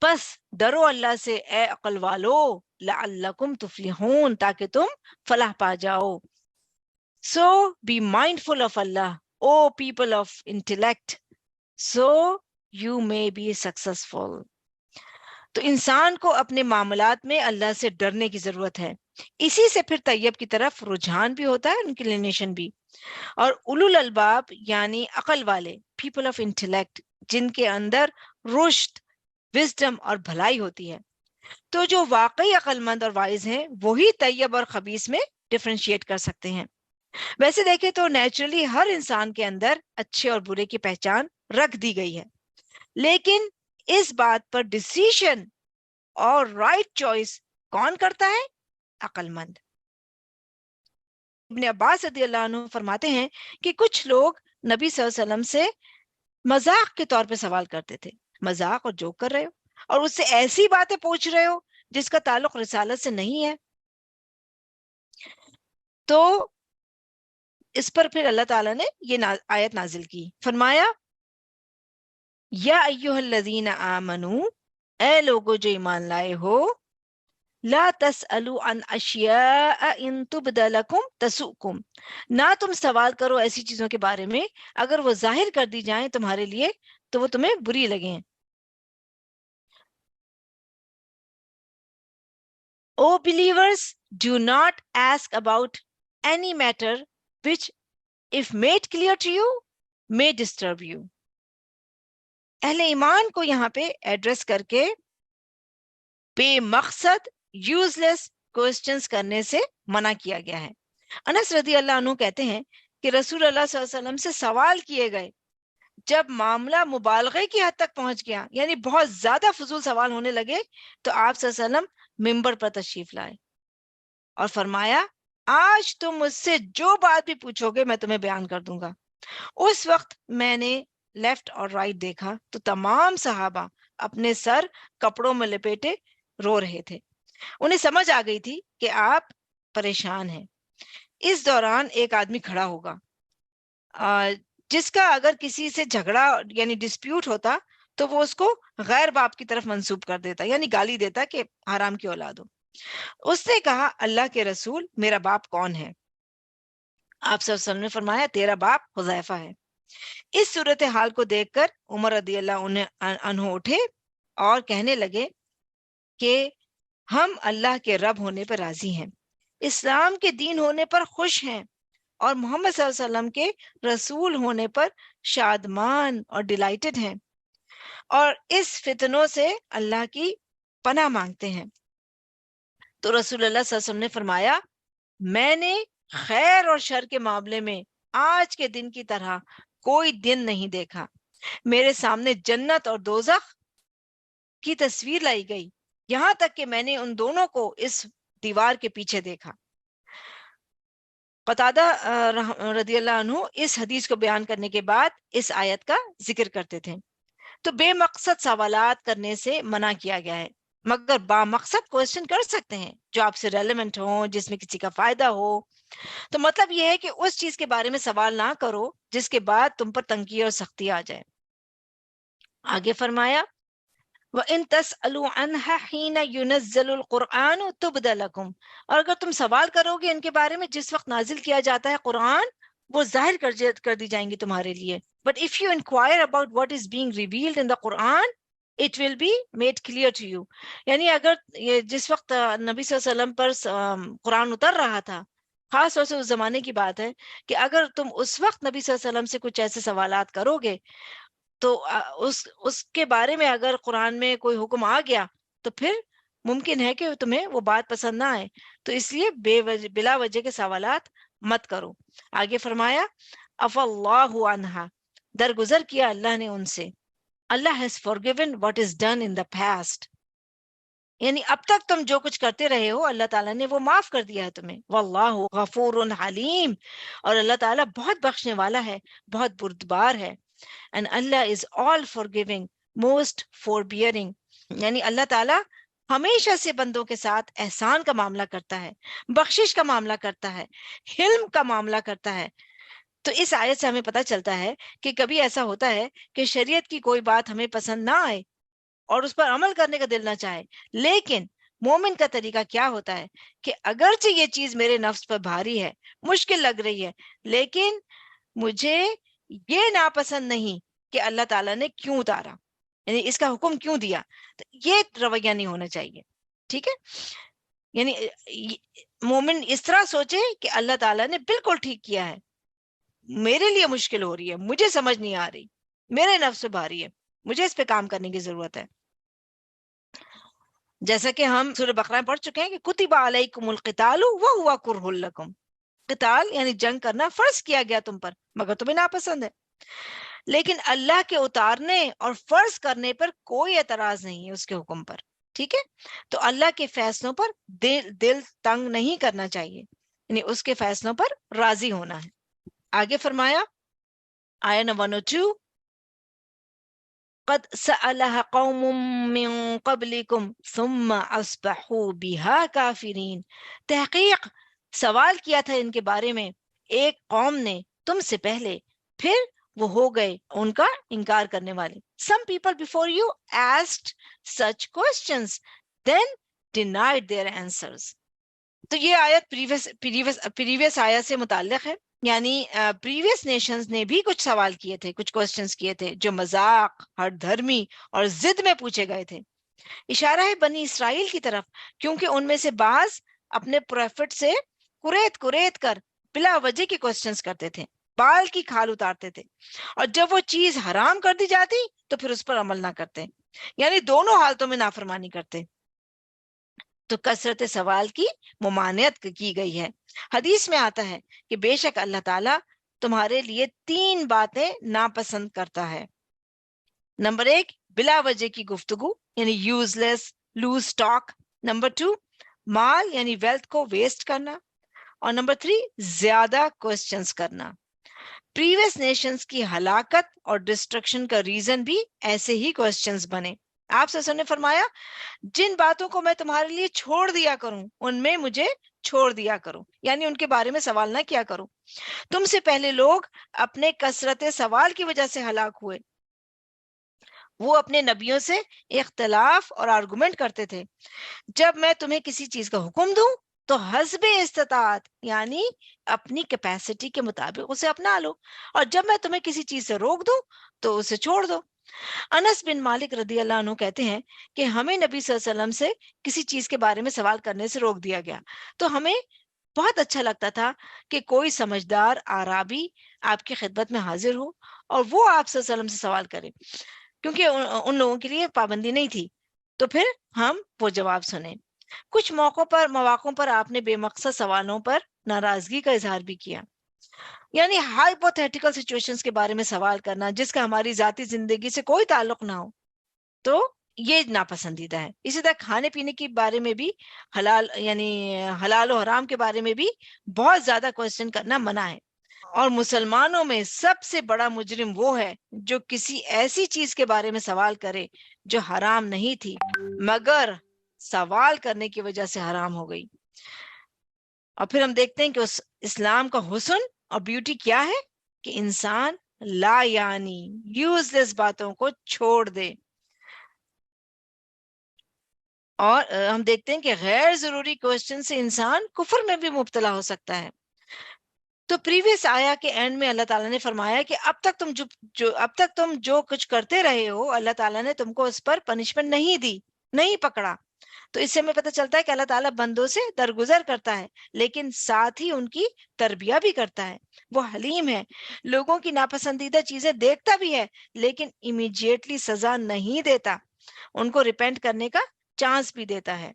B: پس ڈرو اللہ سے اے عقل والو، لعلکم تفلحون، تاکہ تم فلاح پا جاؤ. So be mindful of Allah, O people of intellect, so you may be successful. تو انسان کو اپنے معاملات میں اللہ سے ڈرنے کی ضرورت ہے. اسی سے پھر طیب کی طرف رجحان بھی ہوتا ہے، انکلینیشن بھی. اور اولو الالباب یعنی عقل والے، پیپل آف انٹلیکٹ، جن کے اندر رشد، وزڈم اور بھلائی ہوتی ہے. تو جو واقعی عقل مند اور وائز ہیں وہی طیب اور خبیث میں ڈفرینشیٹ کر سکتے ہیں. ویسے دیکھیں تو نیچرلی ہر انسان کے اندر اچھے اور برے کی پہچان رکھ دی گئی ہے، لیکن اس بات پر ڈیسیژن اور رائٹ چوائس کون کرتا ہے؟ عقل مند. ابن عباس رضی اللہ عنہ فرماتے ہیں کہ کچھ لوگ نبی صلی اللہ علیہ وسلم سے مذاق کے طور پہ سوال کرتے تھے، مذاق اور جوک کر رہے ہو اور اس سے ایسی باتیں پوچھ رہے ہو جس کا تعلق رسالت سے نہیں ہے. تو اس پر پھر اللہ تعالیٰ نے یہ آیت نازل کی، فرمایا یا ایھا الذین آمنو، اے لوگو جو ایمان لائے ہو، لا تسألوا عن اشیاء ان تبد لکم تسؤکم، نہ تم سوال کرو ایسی چیزوں کے بارے میں اگر وہ ظاہر کر دی جائیں تمہارے لیے تو وہ تمہیں بری لگیں. O believers, do not ask about any matter which, if made clear to you, may disturb you. اہل ایمان کو یہاں پہ ایڈریس کر کے بے مقصد یوز لیس کوسچنس کرنے سے منع کیا گیا ہے. انس رضی اللہ عنہ کہتے ہیں کہ رسول اللہ صلی اللہ علیہ وسلم سے سوال کیے گئے، جب معاملہ مبالغے کی حد تک پہنچ گیا، یعنی بہت زیادہ فضول سوال ہونے لگے، تو آپ صلی اللہ علیہ وسلم ممبر پر تشریف لائے اور فرمایا آج تم مجھ سے جو بات بھی پوچھو گے میں تمہیں بیان کر دوں گا۔ اس وقت میں نے لیفٹ اور رائٹ دیکھا تو تمام صحابہ اپنے سر کپڑوں میں لپیٹے رو رہے تھے، انہیں سمجھ آ گئی تھی کہ آپ پریشان ہیں۔ اس دوران ایک آدمی کھڑا ہوگا جس کا اگر کسی سے جھگڑا یعنی ڈسپیوٹ ہوتا تو وہ اس کو غیر باپ کی طرف منسوب کر دیتا، یعنی گالی دیتا کہ حرام کی اولاد ہو۔ اس نے کہا اللہ کے رسول میرا باپ کون ہے؟ آپ صلی اللہ علیہ وسلم نے فرمایا تیرا باپ حذیفہ ہے۔ اس صورتحال کو دیکھ کر عمر رضی اللہ عنہ اٹھے اور کہنے لگے کہ ہم اللہ کے رب ہونے پر راضی ہیں، اسلام کے دین ہونے پر خوش ہیں، اور محمد صلی اللہ علیہ وسلم کے رسول ہونے پر شادمان اور ڈیلائٹڈ ہیں، اور اس فتنوں سے اللہ کی پناہ مانگتے ہیں۔ تو رسول اللہ صلی اللہ علیہ وسلم نے فرمایا میں نے خیر اور شر کے معاملے میں آج کے دن کی طرح کوئی دن نہیں دیکھا۔ میرے سامنے جنت اور دوزخ کی تصویر لائی گئی، یہاں تک کہ میں نے ان دونوں کو اس دیوار کے پیچھے دیکھا۔ قتادہ رضی اللہ عنہ اس حدیث کو بیان کرنے کے بعد اس آیت کا ذکر کرتے تھے۔ تو بے مقصد سوالات کرنے سے منع کیا گیا ہے، مگر با مقصد کوشچن کر سکتے ہیں جو آپ سے ریلیونٹ ہو، جس میں کسی کا فائدہ ہو۔ تو مطلب یہ ہے کہ اس چیز کے بارے میں سوال نہ کرو جس کے بعد تم پر تنقید اور سختی آ جائے۔ آگے فرمایا وَإِن تَسْأَلُوا عَنْهَا حِينَ يُنَزَّلُ الْقُرْآنُ تُبْدَ لَكُمْ، اور اگر تم سوال کرو گے ان کے بارے میں جس وقت نازل کیا جاتا ہے قرآن، وہ ظاہر کر دی جائیں گی تمہارے لیے۔ But if you inquire about what is being revealed in the Quran, it will be made clear to you۔ یعنی اگر جس وقت نبی صلی اللہ علیہ وسلم پر قرآن اتر رہا تھا، خاص طور سے اس زمانے کی بات ہے، کہ اگر تم اس وقت نبی صلی اللہ علیہ وسلم سے کچھ ایسے سوالات کرو گے تو اس کے بارے میں اگر قرآن میں کوئی حکم آ گیا تو پھر ممکن ہے کہ تمہیں وہ بات پسند نہ آئے، تو اس لیے بلا وجہ کے سوالات مت کرو۔ آگے فرمایا عفا اللہ عنہا، درگزر کیا اللہ نے ان سے۔ اللہ has forgiven what is done in the past، یعنی اب تک تم جو کچھ کرتے رہے ہو اللہ تعالیٰ نے وہ معاف کر دیا ہے تمہیں۔ واللہ غفور حلیم، اور اللہ تعالیٰ بہت بخشنے والا ہے، بہت بردبار ہے۔ And Allah is all forgiving, most forbearing، یعنی اللہ تعالیٰ ہمیشہ سے بندوں کے ساتھ احسان کا معاملہ کرتا ہے، بخشش کا معاملہ کرتا ہے، حلم کا معاملہ کرتا ہے۔ تو اس آیت سے ہمیں پتہ چلتا ہے کہ کبھی ایسا ہوتا ہے کہ شریعت کی کوئی بات ہمیں پسند نہ آئے اور اس پر عمل کرنے کا دل نہ چاہے، لیکن مومن کا طریقہ کیا ہوتا ہے کہ اگرچہ یہ چیز میرے نفس پر بھاری ہے، مشکل لگ رہی ہے، لیکن مجھے یہ ناپسند نہیں کہ اللہ تعالیٰ نے کیوں اتارا، یعنی اس کا حکم کیوں دیا، تو یہ رویہ نہیں ہونا چاہیے، ٹھیک ہے؟ یعنی مومن اس طرح سوچے کہ اللہ تعالیٰ نے بالکل ٹھیک کیا ہے، میرے لیے مشکل ہو رہی ہے، مجھے سمجھ نہیں آ رہی، میرے نفس پہ بھاری ہے، مجھے اس پہ کام کرنے کی ضرورت ہے۔ جیسا کہ ہم سورہ بقرہ میں پڑھ چکے ہیں کہ کتب علیکم القتال وہو کرہ لکم، قتال یعنی جنگ کرنا فرض کیا گیا تم پر مگر تمہیں ناپسند ہے، لیکن اللہ کے اتارنے اور فرض کرنے پر کوئی اعتراض نہیں ہے اس کے حکم پر، ٹھیک ہے؟ تو اللہ کے فیصلوں پر دل تنگ نہیں کرنا چاہیے، یعنی اس کے فیصلوں پر راضی ہونا ہے۔ آگے فرمایا آیت نمبر 102 قد سألها قوم من قبلكم ثم اصبحوا بها کافرین، تحقیق سوال کیا تھا ان کے بارے میں ایک قوم نے تم سے پہلے، پھر وہ ہو گئے ان کا انکار کرنے والے۔ Some people before you asked such questions then denied their answers۔ تو یہ آیت پریویس آیت سے متعلق ہے، یعنی پریویس نیشنز نے بھی کچھ سوال کیے تھے، کچھ کوسچنز کیے تھے جو مذاق، ہر دھرمی اور ضد میں پوچھے گئے تھے۔ اشارہ ہے بنی اسرائیل کی طرف، کیونکہ ان میں سے بعض اپنے پروفٹ سے کریت کر بلا وجہ کے کوسچنز کرتے تھے، بال کی کھال اتارتے تھے، اور جب وہ چیز حرام کر دی جاتی تو پھر اس پر عمل نہ کرتے، یعنی دونوں حالتوں میں نافرمانی کرتے۔ تو کثرت سوال کی ممانعت کی گئی ہے۔ حدیث میں آتا ہے کہ بے شک اللہ تعالیٰ تمہارے لیے 3 باتیں ناپسند کرتا ہے۔ نمبر 1، بلا وجہ کی گفتگو یعنی یوز لیس لوز ٹاک۔ نمبر 2، مال یعنی ویلتھ کو ویسٹ کرنا۔ اور نمبر 3، زیادہ کوسچنز کرنا۔ پریویس نیشنز کی ہلاکت اور ڈسٹرکشن کا ریزن بھی ایسے ہی کوسچنز بنے۔ آپ سے نے فرمایا جن باتوں کو میں تمہارے لیے چھوڑ دیا کروں ان میں مجھے چھوڑ دیا کرو، یعنی ان کے بارے میں سوال نہ کیا کرو۔ تم سے پہلے لوگ اپنے کثرت سوال کی وجہ سے ہلاک ہوئے۔ وہ اپنے نبیوں سے اختلاف اور آرگومنٹ کرتے تھے۔ جب میں تمہیں کسی چیز کا حکم دوں تو حسب استطاعت یعنی اپنی کیپیسٹی کے مطابق اسے اپنا لو، اور جب میں تمہیں کسی چیز سے روک دوں تو اسے چھوڑ دو۔ انس بن مالک رضی اللہ عنہ کہتے ہیں کہ ہمیں نبی صلی اللہ علیہ وسلم سے کسی چیز کے بارے میں سوال کرنے سے روک دیا گیا تو ہمیں بہت اچھا لگتا تھا کہ کوئی سمجھدار عربی آپ کی خدمت میں حاضر ہو اور وہ آپ صلی اللہ علیہ وسلم سے سوال کرے، کیونکہ ان لوگوں کے لیے پابندی نہیں تھی، تو پھر ہم وہ جواب سنیں۔ کچھ مواقعوں پر آپ نے بے مقصد سوالوں پر ناراضگی کا اظہار بھی کیا، یعنی ہائپوتھیٹیکل سچویشنز کے بارے میں سوال کرنا جس کا ہماری ذاتی زندگی سے کوئی تعلق نہ ہو، تو یہ ناپسندیدہ ہے۔ اسی طرح کھانے پینے کے بارے میں بھی حلال و حرام کے بارے میں بھی بہت زیادہ کوسچن کرنا منع ہے۔ اور مسلمانوں میں سب سے بڑا مجرم وہ ہے جو کسی ایسی چیز کے بارے میں سوال کرے جو حرام نہیں تھی مگر سوال کرنے کی وجہ سے حرام ہو گئی۔ اور پھر ہم دیکھتے ہیں کہ اس اسلام کا حسن اور بیوٹی کیا ہے کہ انسان لا یعنی یوز لیس باتوں کو چھوڑ دے، اور ہم دیکھتے ہیں کہ غیر ضروری کوسچن سے انسان کفر میں بھی مبتلا ہو سکتا ہے۔ تو پریویس آیا کے اینڈ میں اللہ تعالیٰ نے فرمایا کہ اب تک تم جو کچھ کرتے رہے ہو اللہ تعالیٰ نے تم کو اس پر پنشمنٹ نہیں دی، نہیں پکڑا۔ تو اس سے ہمیں پتہ چلتا ہے کہ اللہ تعالیٰ بندوں سے درگزر کرتا ہے لیکن ساتھ ہی ان کی تربیہ بھی کرتا ہے۔ وہ حلیم ہے، لوگوں کی ناپسندیدہ چیزیں دیکھتا بھی ہے لیکن امیڈیٹلی سزا نہیں دیتا، ان کو ریپینٹ کرنے کا چانس بھی دیتا ہے۔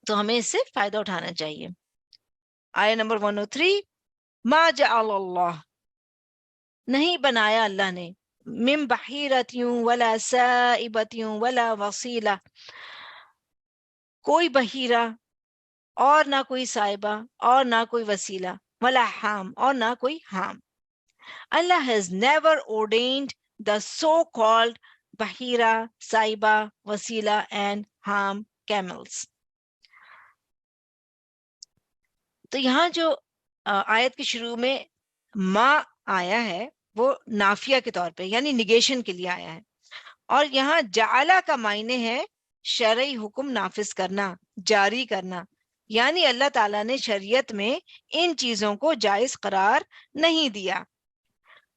B: تو ہمیں اس سے فائدہ اٹھانا چاہیے۔ آیہ نمبر 103، ما جعل اللہ، نہیں بنایا اللہ نے، من بحیرتیوں ولا سائبتیوں ولا وصیلہ، کوئی بحیرہ اور نہ کوئی سائبہ اور نہ کوئی وسیلہ، ولا حام اور نہ کوئی حام۔ Allah has never ordained the so-called bahira, saiba, wasila and ham camels۔ تو یہاں جو آیت کے شروع میں ما آیا ہے وہ نافیہ کے طور پہ یعنی نگیشن کے لیے آیا ہے، اور یہاں جعلہ کا معنی ہے شرعی حکم نافذ کرنا، جاری کرنا، یعنی اللہ تعالیٰ نے شریعت میں ان چیزوں کو جائز قرار نہیں دیا۔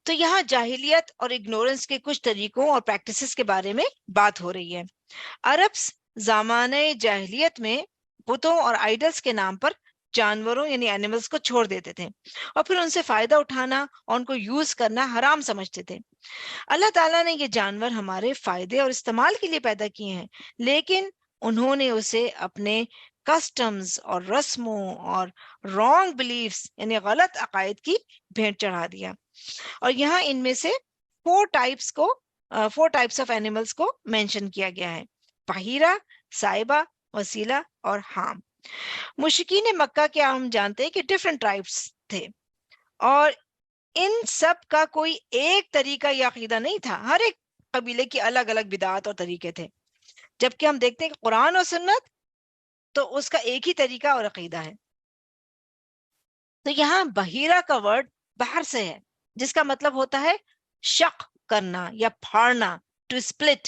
B: تو یہاں جاہلیت اور اگنورنس کے کچھ طریقوں اور پریکٹسز کے بارے میں بات ہو رہی ہے۔ عرب زمانہ جاہلیت میں بتوں اور آئیڈلز کے نام پر جانوروں یعنی اینیملز کو چھوڑ دیتے تھے اور پھر ان سے فائدہ اٹھانا اور ان کو یوز کرنا حرام سمجھتے تھے۔ اللہ تعالیٰ نے یہ جانور ہمارے فائدے اور استعمال کے لیے پیدا کیے ہیں لیکن انہوں نے اسے اپنے کسٹمز اور رسموں اور رانگ بلیفز یعنی غلط عقائد کی بھینٹ چڑھا دیا۔ اور یہاں ان میں سے 4 ٹائپس آف اینیملز کو مینشن کیا گیا ہے، بحیرہ، سائبہ، وسیلہ اور حام۔ مشرکین مکہ کے ہم جانتے ہیں کہ ڈفرینٹ ٹرائبس تھے اور ان سب کا کوئی ایک طریقہ یا عقیدہ نہیں تھا، ہر ایک قبیلے کی الگ الگ بدعات اور طریقے تھے، جبکہ ہم دیکھتے ہیں کہ قرآن اور سنت تو اس کا ایک ہی طریقہ اور عقیدہ ہے۔ تو یہاں بحیرہ کا ورڈ بحر سے ہے جس کا مطلب ہوتا ہے شق کرنا یا پھاڑنا، ٹو اسپلٹ۔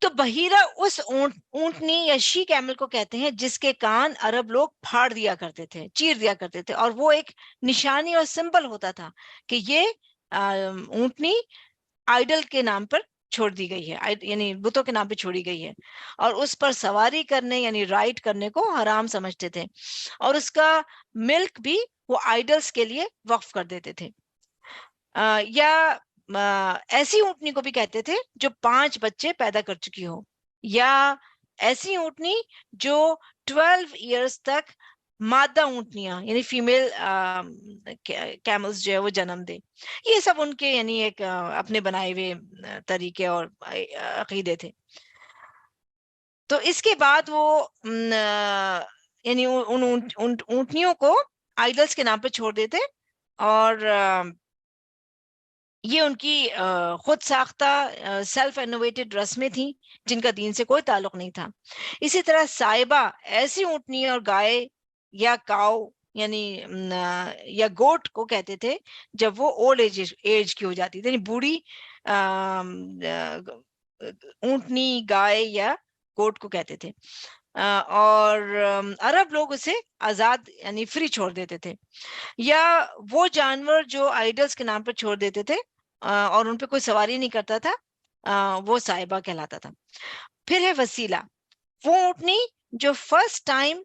B: تو بحیرہ اس اونٹنی یا شی کیمل کو کہتے ہیں جس کے کان عرب لوگ پھاڑ دیا کرتے تھے، چیر دیا کرتے تھے، اور وہ ایک نشانی اور سمبل ہوتا تھا کہ یہ اونٹنی آئیڈل کے نام پر چھوڑ دی گئی ہے، یعنی بتوں کے نام پہ چھوڑی گئی ہے، اور اس پر سواری کرنے یعنی رائڈ کرنے کو حرام سمجھتے تھے، اور اس کا ملک بھی وہ آئیڈلز کے لیے وقف کر دیتے تھے۔ یا ایسی اونٹنی کو بھی کہتے تھے جو 5 بچے پیدا کر چکی ہو، یا ایسی اونٹنی جو 12 ایئرز تک مادہ اونٹنیاں یعنی فیمیل کیملز جو ہے وہ جنم دے. یہ سب ان کے یعنی ایک اپنے بنائے ہوئے طریقے اور عقیدے تھے. تو اس کے بعد وہ یعنی ان اونٹنیوں کو آئیڈلز کے نام پہ چھوڑ دیتے اور یہ ان کی خود ساختہ سیلف انوویٹڈ رسمیں تھیں جن کا دین سے کوئی تعلق نہیں تھا. اسی طرح سائبہ ایسی اونٹنی اور گائے یا کاؤ یعنی یا گوٹ کو کہتے تھے جب وہ اولڈ ایج کی ہو جاتی تھی, یعنی بوڑھی اونٹنی گائے یا گوٹ کو کہتے تھے. اور عرب لوگ اسے آزاد یعنی فری چھوڑ دیتے تھے. یا وہ جانور جو آئیڈلز کے نام پر چھوڑ دیتے تھے اور ان پہ کوئی سواری نہیں کرتا تھا وہ سائبہ کہلاتا تھا. پھر ہے وسیلہ, وہ اونٹنی جو فرسٹ ٹائم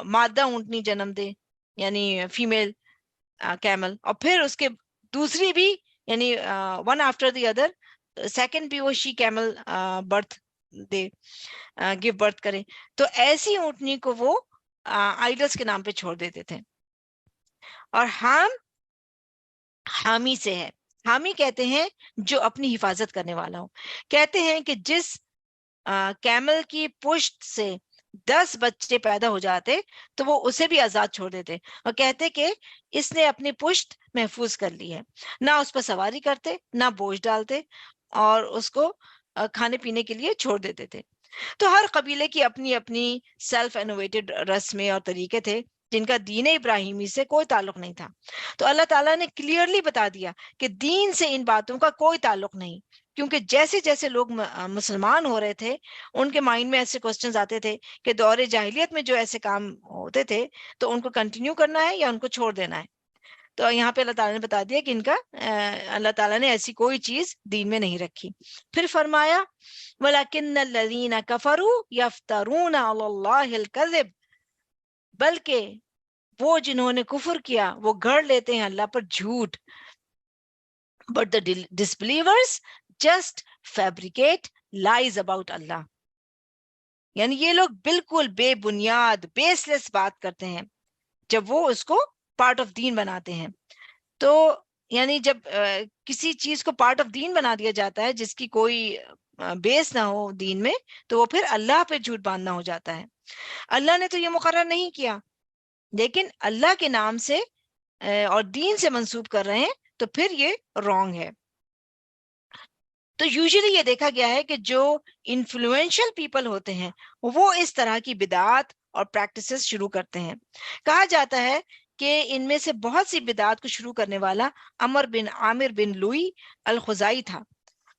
B: مادہ اونٹنی جنم دے یعنی فیمیل کیمل, اور پھر اس کے دوسری بھی یعنی one after the other second بھی وہ شی کیمل برتھ دے گیو برتھ کرے. تو ایسی اونٹنی کو وہ آئیڈلز کے نام پہ چھوڑ دیتے تھے. اور حامی سے ہے, حامی کہتے ہیں جو اپنی حفاظت کرنے والا ہو. کہتے ہیں کہ جس کیمل کی پشت سے 10 بچے پیدا ہو جاتے تو وہ اسے بھی آزاد چھوڑ دیتے اور کہتے کہ اس نے اپنی پشت محفوظ کر لی ہے. نہ اس پر سواری کرتے نہ بوجھ ڈالتے اور اس کو کھانے پینے کے لیے چھوڑ دیتے تھے. تو ہر قبیلے کی اپنی اپنی سیلف انوویٹڈ رسمیں اور طریقے تھے جن کا دین ابراہیمی سے کوئی تعلق نہیں تھا. تو اللہ تعالیٰ نے کلیئرلی بتا دیا کہ دین سے ان باتوں کا کوئی تعلق نہیں, کیونکہ جیسے جیسے لوگ مسلمان ہو رہے تھے ان کے مائنڈ میں ایسے کوسچنز آتے تھے کہ دور جاہلیت میں جو ایسے کام ہوتے تھے تو ان کو کنٹینیو کرنا ہے یا ان کو چھوڑ دینا ہے. تو یہاں پہ اللہ تعالیٰ نے بتا دیا کہ ان کا اللہ تعالیٰ نے ایسی کوئی چیز دین میں نہیں رکھی. پھر فرمایا وَلَكِنَّ الَّذِينَ كَفَرُوا يَفْتَرُونَ عَلَى اللَّهِ الْكَذِبَ, بلکہ وہ جنہوں نے کفر کیا وہ گھڑ لیتے ہیں اللہ پر جھوٹ. But the disbelievers just fabricate lies about Allah. یعنی یہ لوگ بالکل بے بنیاد بیس لیس بات کرتے ہیں جب وہ اس کو پارٹ آف دین بناتے ہیں. تو یعنی جب کسی چیز کو پارٹ آف دین بنا دیا جاتا ہے جس کی کوئی بیس نہ ہو دین میں تو وہ پھر اللہ پہ جھوٹ باندھنا ہو جاتا ہے. اللہ نے تو یہ مقرر نہیں کیا لیکن اللہ کے نام سے اور دین سے منسوب کر رہے ہیں تو پھر یہ رانگ ہے. تو یوزلی یہ دیکھا گیا ہے کہ جو انفلوئنشل پیپل ہوتے ہیں وہ اس طرح کی بدعات اور پریکٹسز شروع کرتے ہیں. کہا جاتا ہے کہ ان میں سے بہت سی بدعات کو شروع کرنے والا عمر بن عامر بن لوئی الخزائی تھا,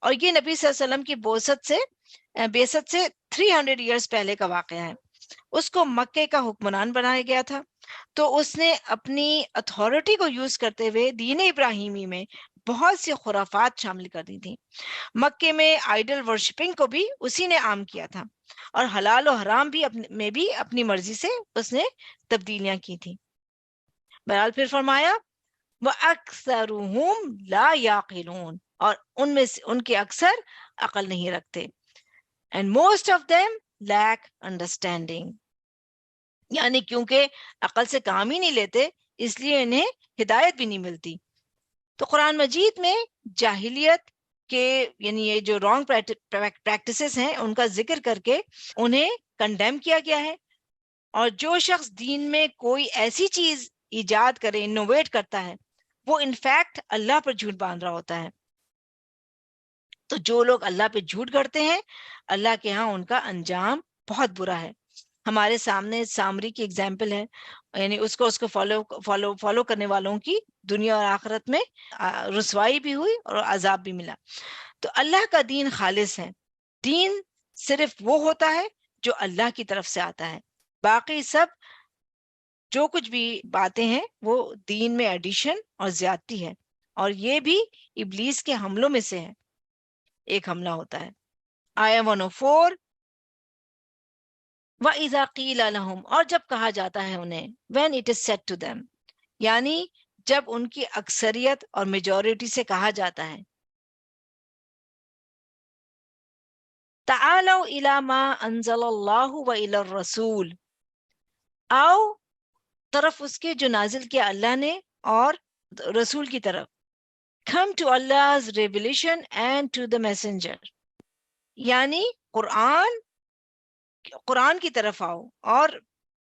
B: اور یہ نبی صلی اللہ علیہ وسلم کی بعثت سے 300 ایئرز پہلے کا واقعہ ہے. اس کو مکے کا حکمران بنایا گیا تھا تو اس نے اپنی اتھارٹی کو یوز کرتے ہوئے دین ابراہیمی میں بہت سی خرافات شامل کر دی تھی. مکے میں آئیڈل ورشپنگ کو بھی اسی نے عام کیا تھا اور حلال و حرام بھی اپنی مرضی سے اس نے تبدیلیاں کی تھی. بہرحال پھر فرمایا وَأَكْثَرُهُمْ لَا يَعْقِلُونَ, اور ان میں سے ان کے اکثر عقل نہیں رکھتے. And most of them lack understanding. یعنی کیونکہ عقل سے کام ہی نہیں لیتے اس لیے انہیں ہدایت بھی نہیں ملتی. تو قرآن مجید میں جاہلیت کے یعنی یہ جو رانگ پریکٹسز ہیں ان کا ذکر کر کے انہیں کنڈیم کیا گیا ہے, اور جو شخص دین میں کوئی ایسی چیز ایجاد کرے انوویٹ کرتا ہے وہ انفیکٹ اللہ پر جھوٹ باندھ رہا ہوتا ہے. تو جو لوگ اللہ پہ جھوٹ کرتے ہیں اللہ کے ہاں ان کا انجام بہت برا ہے. ہمارے سامنے سامری کی ایگزامپل ہے, یعنی اس کو فالو کرنے والوں کی دنیا اور آخرت میں رسوائی بھی ہوئی اور عذاب بھی ملا. تو اللہ کا دین خالص ہے. دین صرف وہ ہوتا ہے جو اللہ کی طرف سے آتا ہے, باقی سب جو کچھ بھی باتیں ہیں وہ دین میں ایڈیشن اور زیادتی ہے, اور یہ بھی ابلیس کے حملوں میں سے ہے, ایک حملہ ہوتا ہے. آیا 104 وَإِذَا قِيلَ لَهُمْ, اور جب کہا جاتا ہے انہیں when it is said to them, یعنی جب ان کی اکثریت اور میجورٹی سے کہا جاتا ہے تعالوا الى ما انزل اللہ و الى الرسول، آؤ طرف اس کے جو نازل کیا اللہ نے اور رسول کی طرف. come to Allah's revelation and to the messenger، یعنی قرآن کی طرف آؤ. اور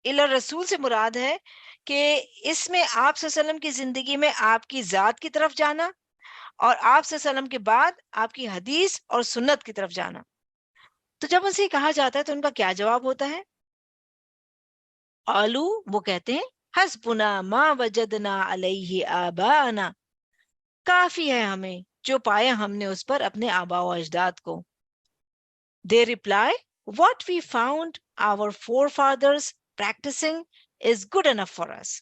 B: الی الرسول سے مراد ہے کہ اس میں آپ صلی اللہ علیہ وسلم کی زندگی میں آپ کی ذات کی طرف جانا اور آپ صلی اللہ علیہ وسلم کے بعد آپ کی حدیث اور سنت کی طرف جانا. تو جب ان سے کہا جاتا ہے تو ان کا کیا جواب ہوتا ہے؟ قالو، وہ کہتے ہیں حسبنا ما وجدنا علیہ آباءنا، کافی ہے ہمیں جو پایا ہم نے اس پر اپنے آباء و اجداد کو. They reply, what we found our forefathers practicing is good enough for us.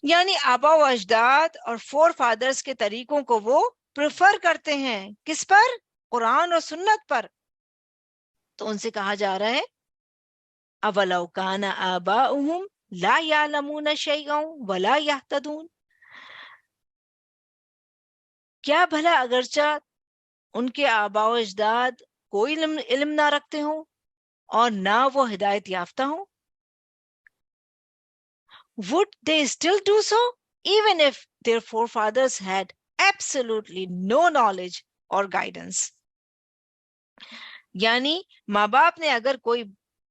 B: یعنی آباء و اجداد اور فور فادرز کے طریقوں کو وہ پریفر کرتے ہیں، کس پر؟ قرآن اور سنت پر. تو ان سے کہا جا رہا ہے اولو کان آباؤہم لا یعلمون شیئا ولا یہتدون، کیا بھلا اگرچہ ان کے آباء و اجداد کوئی علم نہ رکھتے ہوں اور نہ وہ ہدایت یافتہ ہوں. would they still do so even if their forefathers had absolutely no knowledge or guidance. یعنی ماں باپ نے اگر کوئی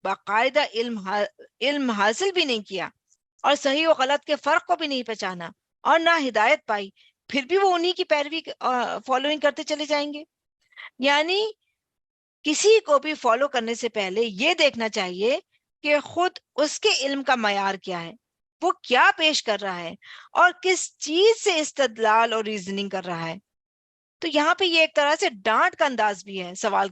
B: باقاعدہ علم حاصل بھی نہیں کیا اور صحیح و غلط کے فرق کو بھی نہیں پہچانا اور نہ ہدایت پائی، پھر بھی وہ انہی کی پیروی فالوئنگ کرتے چلے جائیں گے. یعنی کسی کو بھی فالو کرنے سے پہلے یہ دیکھنا چاہیے کہ خود اس کے علم کا معیار کیا ہے، وہ کیا پیش کر رہا ہے اور کس چیز سے استدلال اور ریزننگ کر رہا ہے. تو یہاں پہ یہ ایک طرح سے ڈانٹ کا انداز بھی ہے، سوال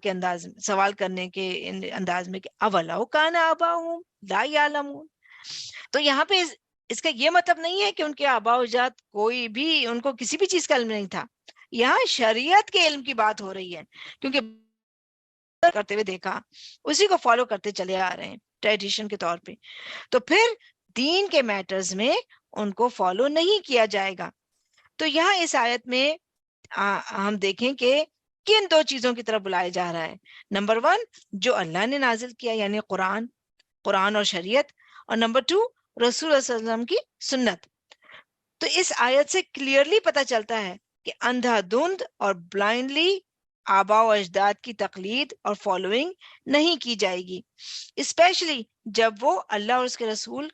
B: کرنے کے انداز میں کہ اولو کان آباؤہم لا یعلمون. تو یہاں پہ اس کا یہ مطلب نہیں ہے کہ ان کے آباء و اجداد کوئی بھی ان کو کسی بھی چیز کا علم نہیں تھا. یہاں شریعت کے علم کی بات ہو رہی ہے، کیونکہ کرتے ہوئے دیکھا اسی کو فالو کرتے چلے آ رہے ہیں ٹریڈیشن کے طور پہ. تو پھر دین کے میٹرز میں ان کو فالو نہیں کیا جائے گا. تو یہاں اس آیت میں ہم دیکھیں کہ کن دو چیزوں کی طرف بلایا جا رہا ہے. نمبر 1 جو اللہ نے نازل کیا یعنی قرآن اور شریعت، اور نمبر 2 رسول اللہ صلی اللہ علیہ وسلم کی سنت. تو اس آیت سے کلیئرلی پتہ چلتا ہے کہ اندھا دھند اور بلائنڈلی آباء و اجداد کی تقلید اور فالوئنگ نہیں کی جائے گی، اسپیشلی جب وہ اللہ اور اس کے رسول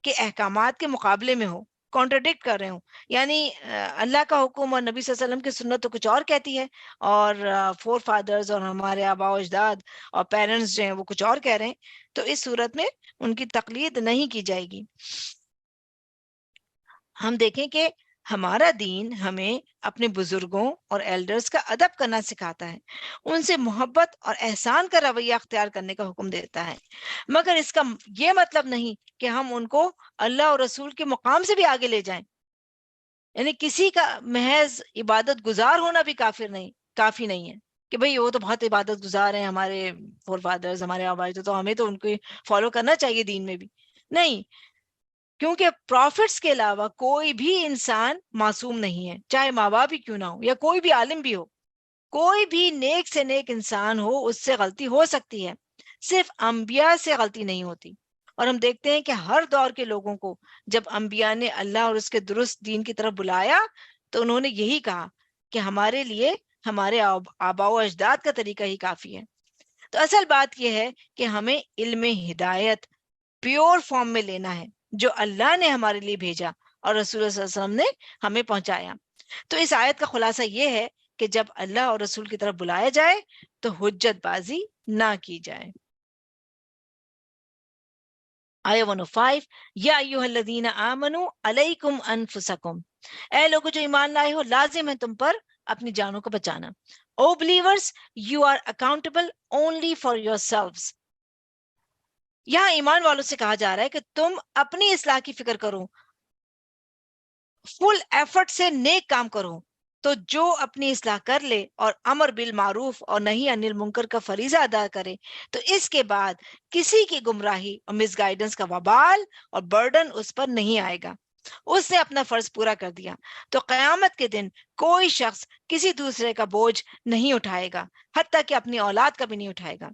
B: کے احکامات کے مقابلے میں ہو، کانٹرڈکٹ کر رہے ہوں. یعنی اللہ کا حکم اور نبی صلی اللہ علیہ وسلم کی سنت تو کچھ اور کہتی ہے، اور فور فادرز اور ہمارے آباء و اجداد اور پیرنٹس جو ہیں وہ کچھ اور کہہ رہے ہیں. تو اس صورت میں ان کی تقلید نہیں کی جائے گی. ہم دیکھیں کہ ہمارا دین ہمیں اپنے بزرگوں اور ایلڈرز کا ادب کرنا سکھاتا ہے، ان سے محبت اور احسان کا رویہ اختیار کرنے کا حکم دیتا ہے، مگر اس کا یہ مطلب نہیں کہ ہم ان کو اللہ اور رسول کے مقام سے بھی آگے لے جائیں. یعنی کسی کا محض عبادت گزار ہونا بھی کافی نہیں ہے کہ بھئی وہ تو بہت عبادت گزار ہیں ہمارے فور فادرز، ہمارے آباء، تو ہمیں تو ان کو فالو کرنا چاہیے دین میں بھی. نہیں، کیونکہ پروفٹس کے علاوہ کوئی بھی انسان معصوم نہیں ہے، چاہے ماں باپ ہی کیوں نہ ہو یا کوئی بھی عالم بھی ہو، کوئی بھی نیک سے نیک انسان ہو اس سے غلطی ہو سکتی ہے، صرف انبیاء سے غلطی نہیں ہوتی. اور ہم دیکھتے ہیں کہ ہر دور کے لوگوں کو جب انبیاء نے اللہ اور اس کے درست دین کی طرف بلایا تو انہوں نے یہی کہا کہ ہمارے لیے ہمارے آباء و اجداد کا طریقہ ہی کافی ہے. تو اصل بات یہ ہے کہ ہمیں علم ہدایت پیور فارم میں لینا ہے جو اللہ نے ہمارے لیے بھیجا اور رسول اللہ صلی اللہ علیہ وسلم نے ہمیں پہنچایا. تو اس آیت کا خلاصہ یہ ہے کہ جب اللہ اور رسول کی طرف بلایا جائے تو حجت بازی نہ کی جائے. آیہ 105 یا ایھا الذین آمنوا علیکم انفسکم، اے لوگو جو ایمان لائے ہو لازم ہے تم پر اپنی جانوں کو بچانا. O believers you are accountable only for your selves. یہاں ایمان والوں سے کہا جا رہا ہے کہ تم اپنی اصلاح کی فکر کرو، فل ایفرٹ سے نیک کام کرو. تو جو اپنی اصلاح کر لے اور امر بالمعروف اور نہی عن المنکر کا فریضہ ادا کرے تو اس کے بعد کسی کی گمراہی اور مس گائیڈنس کا وبال اور برڈن اس پر نہیں آئے گا. اس نے اپنا فرض پورا کر دیا تو قیامت کے دن کوئی شخص کسی دوسرے کا بوجھ نہیں اٹھائے گا، حتیٰ کہ اپنی اولاد کا بھی نہیں اٹھائے گا۔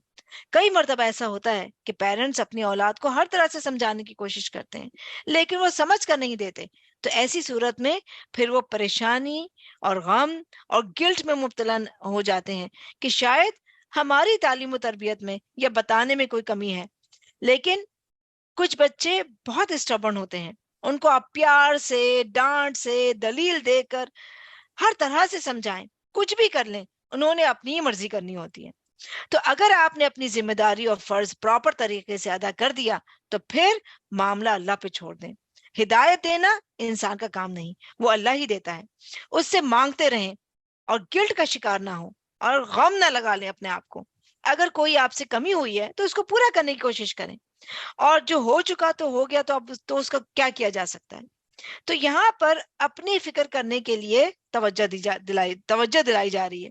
B: کئی مرتبہ ایسا ہوتا ہے کہ پیرنٹس اپنی اولاد کو ہر طرح سے سمجھانے کی کوشش کرتے ہیں لیکن وہ سمجھ کر نہیں دیتے، تو ایسی صورت میں پھر وہ پریشانی اور غم اور گلٹ میں مبتلا ہو جاتے ہیں کہ شاید ہماری تعلیم و تربیت میں یا بتانے میں کوئی کمی ہے۔ لیکن کچھ بچے بہت اسٹبرن ہوتے ہیں، ان کو آپ پیار سے، ڈانٹ سے، دلیل دے کر ہر طرح سے سمجھائیں، کچھ بھی کر لیں، انہوں نے اپنی ہی مرضی کرنی ہوتی ہے۔ تو اگر آپ نے اپنی ذمہ داری اور فرض پراپر طریقے سے ادا کر دیا تو پھر معاملہ اللہ پہ چھوڑ دیں۔ ہدایت دینا انسان کا کام نہیں، وہ اللہ ہی دیتا ہے۔ اس سے مانگتے رہیں اور گلٹ کا شکار نہ ہو اور غم نہ لگا لیں اپنے آپ کو۔ اگر کوئی آپ سے کمی ہوئی ہے تو اس کو پورا کرنے کی کوشش کریں، اور جو ہو چکا تو ہو گیا، تو اب تو اس کا کیا کیا جا سکتا ہے۔ تو یہاں پر اپنی فکر کرنے کے لیے توجہ دلائی جا رہی ہے۔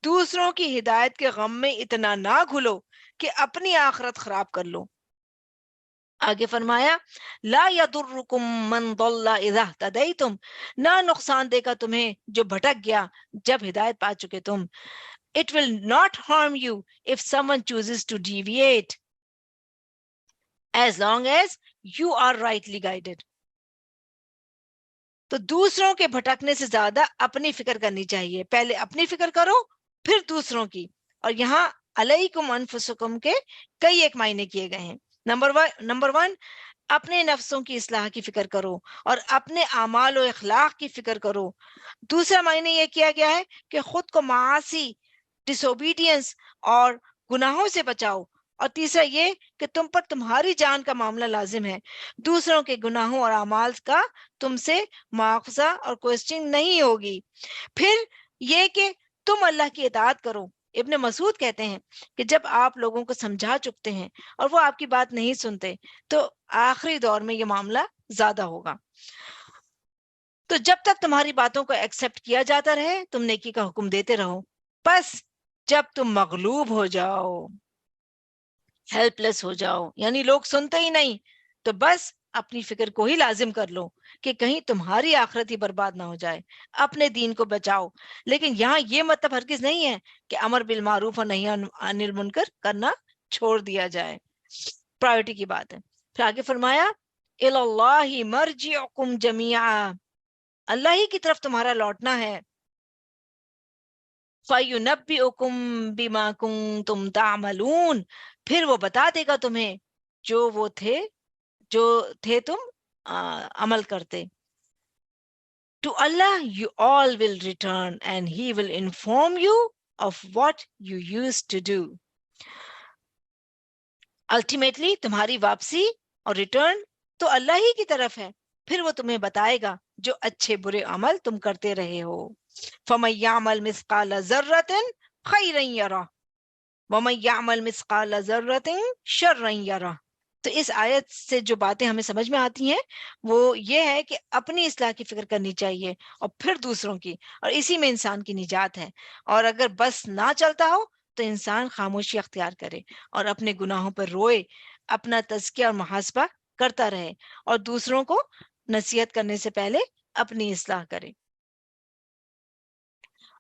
B: دوسروں کی ہدایت کے غم میں اتنا نہ گھلو کہ اپنی آخرت خراب کر لو۔ آگے فرمایا لا یضرکم من ضل اذا اہتدیتم، نہ نقصان دے گا تمہیں جو بھٹک گیا جب ہدایت پا چکے تم۔ It will not harm you if someone chooses to deviate as long as you are rightly guided۔ تو دوسروں کے بھٹکنے سے زیادہ اپنی فکر کرنی چاہیے، پہلے اپنی فکر کرو پھر دوسروں کی۔ اور یہاں علیکم انفسکم کے کئی ایک معنی کیے گئے ہیں۔ نمبر 1، اپنے نفسوں کی اصلاح کی فکر کرو اور اپنے اعمال و اخلاق کی فکر کرو۔ دوسرا معنی یہ کیا گیا ہے کہ خود کو معاصی، ڈس اوبیڈینس اور گناہوں سے بچاؤ، اور تیسرا یہ کہ تم پر تمہاری جان کا معاملہ لازم ہے، دوسروں کے گناہوں اور اعمال کا تم سے مواخذہ اور کوسچنگ نہیں ہوگی۔ پھر یہ کہ تم اللہ کی اطاعت کرو۔ ابن مسعود کہتے ہیں کہ جب آپ لوگوں کو سمجھا چکتے ہیں اور وہ آپ کی بات نہیں سنتے تو آخری دور میں یہ معاملہ زیادہ ہوگا۔ تو جب تک تمہاری باتوں کو ایکسپٹ کیا جاتا رہے تم نیکی کا حکم دیتے رہو، بس جب تم مغلوب ہو جاؤ، ہیلپ لیس ہو جاؤ، یعنی لوگ سنتے ہی نہیں، تو بس اپنی فکر کو ہی لازم کر لو کہ کہیں تمہاری آخرت ہی برباد نہ ہو جائے۔ اپنے دین کو بچاؤ، لیکن یہاں یہ مطلب ہرگز نہیں ہے کہ امر بالمعروف اور نہی عن المنکر کرنا چھوڑ دیا جائے، پرائورٹی کی بات ہے۔ پھر آگے فرمایا الی اللہ مرجعکم جمیعا، اللہ ہی کی طرف تمہارا لوٹنا ہے۔ فَيُنَبِّئُكُم بِمَا كُنتُمْ تَعْمَلُونَ، پھر وہ بتا دے گا تمہیں جو تھے تم عمل کرتے۔ To Allah you all will return and He will inform you of what you used to do۔ Ultimately تمہاری واپسی اور ریٹرن تو اللہ ہی کی طرف ہے، پھر وہ تمہیں بتائے گا جو اچھے برے عمل تم کرتے رہے ہو۔ فَمَن يَعْمَلْ مِثْقَالَ ذَرَّةٍ خَيْرًا يَرَهُ وَمَن يَعْمَلْ مِثْقَالَ ذَرَّةٍ شَرًّا يَرَهُ۔ تو اس آیت سے جو باتیں ہمیں سمجھ میں آتی ہیں وہ یہ ہے کہ اپنی اصلاح کی فکر کرنی چاہیے اور پھر دوسروں کی، اور اسی میں انسان کی نجات ہے۔ اور اگر بس نہ چلتا ہو تو انسان خاموشی اختیار کرے اور اپنے گناہوں پر روئے، اپنا تزکیہ اور محاسبہ کرتا رہے، اور دوسروں کو نصیحت کرنے سے پہلے اپنی اصلاح کرے۔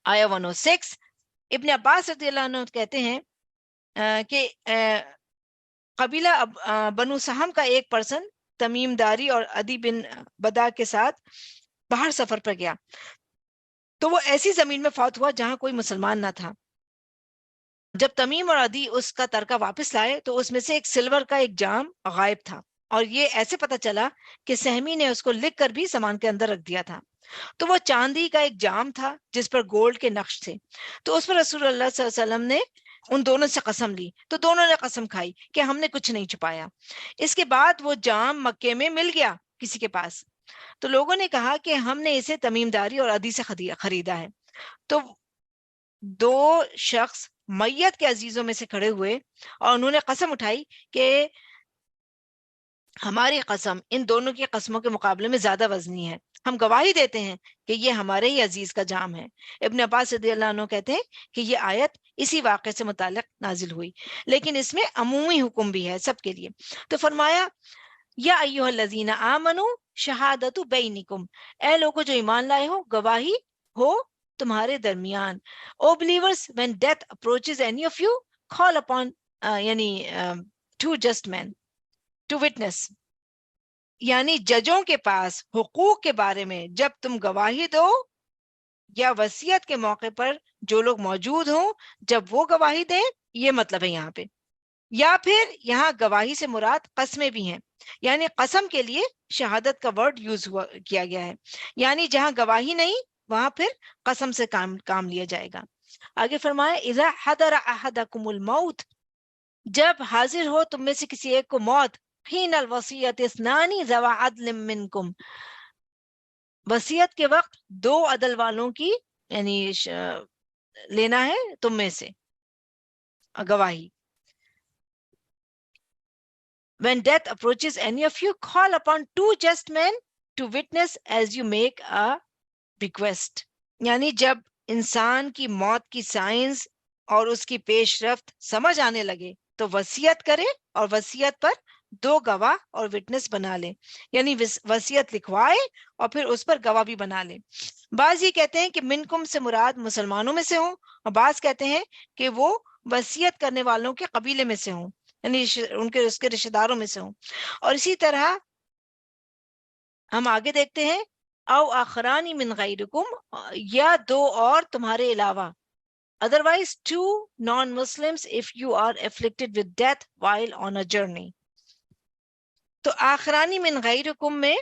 B: آیا 106، ابن عباس رضی اللہ عنہ کہتے ہیں کہ قبیلہ بنو سہم کا ایک پرسن تمیم داری اور عدی بن بدا کے ساتھ باہر سفر پر گیا، تو وہ ایسی زمین میں فوت ہوا جہاں کوئی مسلمان نہ تھا۔ جب تمیم اور عدی اس کا ترکہ واپس لائے تو اس میں سے ایک سلور کا ایک جام غائب تھا، اور یہ ایسے پتہ چلا کہ سہمی نے اس کو لکھ کر بھی سامان کے اندر رکھ دیا تھا۔ تو وہ چاندی کا ایک جام تھا جس پر گولڈ کے نقش تھے، تو اس پر رسول اللہ صلی اللہ علیہ وسلم نے ان دونوں سے قسم لی، تو دونوں نے قسم کھائی کہ ہم نے کچھ نہیں چھپایا۔ اس کے بعد وہ جام مکے میں مل گیا کسی کے پاس، تو لوگوں نے کہا کہ ہم نے اسے تمیم داری اور عدی سے خریدا ہے۔ تو دو شخص میت کے عزیزوں میں سے کھڑے ہوئے اور انہوں نے قسم اٹھائی کہ ہماری قسم ان دونوں کی قسموں کے مقابلے میں زیادہ وزنی ہے، ہم گواہی دیتے ہیں کہ یہ ہمارے ہی عزیز کا جام ہے۔ ابن عباس رضی اللہ عنہ کہتے ہیں کہ یہ آیت اسی واقعے سے متعلق نازل ہوئی، لیکن اس میں عمومی حکم بھی ہے سب کے لیے۔ تو فرمایا یا ایھا الذین آمنوا شہادت بینکم، اے لوگوں جو ایمان لائے ہو گواہی ہو تمہارے درمیان. او believers, when death approaches any of you, call upon یعنی two just men to witness. یعنی ججوں کے پاس حقوق کے بارے میں جب تم گواہی دو، یا وصیت کے موقع پر جو لوگ موجود ہوں جب وہ گواہی دیں، یہ مطلب ہے یہاں پہ. یا پھر یہاں گواہی سے مراد قسمیں بھی ہیں، یعنی قسم کے لیے شہادت کا ورڈ یوز کیا گیا ہے. یعنی جہاں گواہی نہیں وہاں پھر قسم سے کام لیا جائے گا. آگے فرمائے اذا حضر احدکم الموت، جب حاضر ہو تم میں سے کسی ایک کو موت، حین الوصیت اثنان ذوی عدل منکم، وصیت کے وقت دو عدل والوں کی یعنی لینا ہے تم میں سے گواہی. When death approaches any of you, call upon two just men to witness as you make a request. یعنی جب انسان کی موت کی سائنس اور اس کی پیش رفت سمجھ آنے لگے تو وصیت کرے اور وصیت پر دو گواہ اور وٹنس بنا لے. یعنی وصیت لکھوائے اور پھر اس پر گواہ بھی بنا لے. بعض یہ کہتے ہیں کہ منکم سے مراد مسلمانوں میں سے ہوں، اور بعض کہتے ہیں کہ وہ وصیت کرنے والوں کے قبیلے میں سے ہوں، یعنی اس کے رشتہ داروں میں سے ہوں. اور اسی طرح ہم آگے دیکھتے ہیں او آخرانی من غیرکم، یا دو اور تمہارے علاوہ. Otherwise, two non-Muslims if you are afflicted with death while on a journey. تو آخرانی من غیرکم میں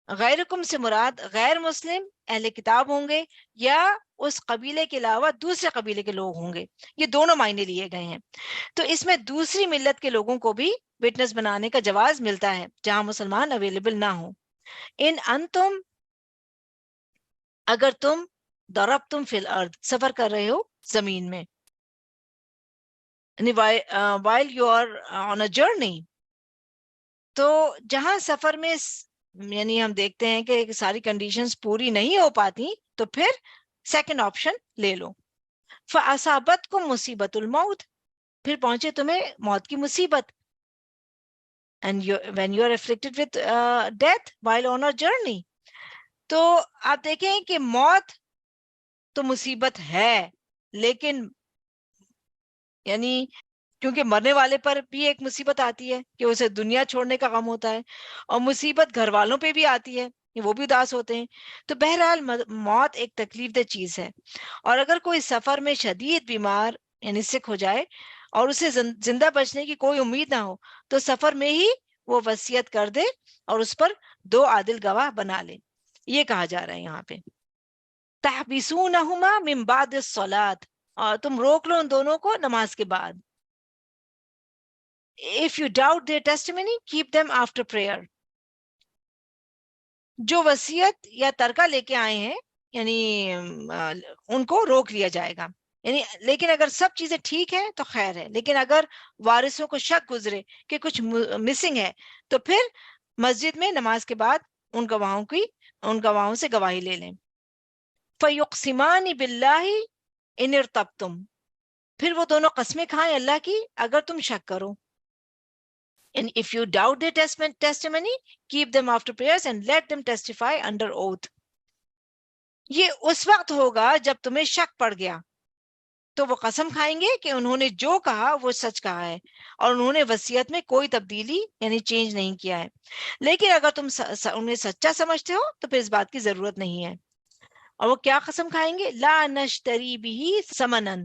B: غیرکم سے مراد غیر مسلم اہل کتاب ہوں گے یا اس قبیلے کے علاوہ دوسرے قبیلے کے لوگ ہوں گے. یہ دونوں معنی لیے گئے ہیں. تو اس میں دوسری ملت کے لوگوں کو بھی وٹنس بنانے کا جواز ملتا ہے جہاں مسلمان اویلیبل نہ ہوں. ان انتم، اگر تم ضربتم فی الارض، سفر کر رہے ہو زمین میں، while you are on a journey، تو جہاں سفر میں یعنی ہم دیکھتے ہیں کہ ساری کنڈیشنز پوری نہیں ہو پاتی تو پھر سیکنڈ آپشن لے لو. فَأَصَابَتْكُمْ مُصِيبَةُ الْمَوْتِ، پھر پہنچے تمہیں موت کی مصیبت. And when you are afflicted with death while on a journey، تو آپ دیکھیں کہ موت تو مصیبت ہے، لیکن یعنی کیونکہ مرنے والے پر بھی ایک مصیبت آتی ہے کہ اسے دنیا چھوڑنے کا غم ہوتا ہے، اور مصیبت گھر والوں پہ بھی آتی ہے، وہ بھی اداس ہوتے ہیں. تو بہرحال موت ایک تکلیف دہ چیز ہے. اور اگر کوئی سفر میں شدید بیمار یعنی سک ہو جائے اور اسے زندہ بچنے کی کوئی امید نہ ہو تو سفر میں ہی وہ وصیت کر دے اور اس پر دو عادل گواہ بنا لے. یہ کہا جا رہا ہے یہاں پہ تحبسونہما من بعد الصلاۃ، اور تم روک لو ان دونوں کو نماز کے بعد. If you doubt their testimony, keep them after prayer. جو وصیت یا ترکہ لے کے آئے ہیں یعنی ان کو روک لیا جائے گا. یعنی لیکن اگر سب چیزیں ٹھیک ہیں تو خیر ہے، لیکن اگر وارثوں کو شک گزرے کہ کچھ مسنگ ہے تو پھر مسجد میں نماز کے بعد ان گواہوں سے گواہی لے لیں. فَيُقْسِمَانِ بِاللَّهِ إِنِ ارْتَبْتُمْ، پھر وہ دونوں قسمیں کھائیں اللہ کی اگر تم شک کرو. And if you doubt their testimony, keep them after prayers and let them testify under oath. یہ اس وقت ہوگا جب تمہیں شک پڑ گیا تو وہ قسم کھائیں گے کہ انہوں نے جو کہا وہ سچ کہا ہے اور انہوں نے وصیت میں کوئی تبدیلی یعنی چینج نہیں کیا ہے. لیکن اگر تم انہیں سچا سمجھتے ہو تو پھر اس بات کی ضرورت نہیں ہے. اور وہ کیا قسم کھائیں گے؟ لا نشتری بہ ثمنا،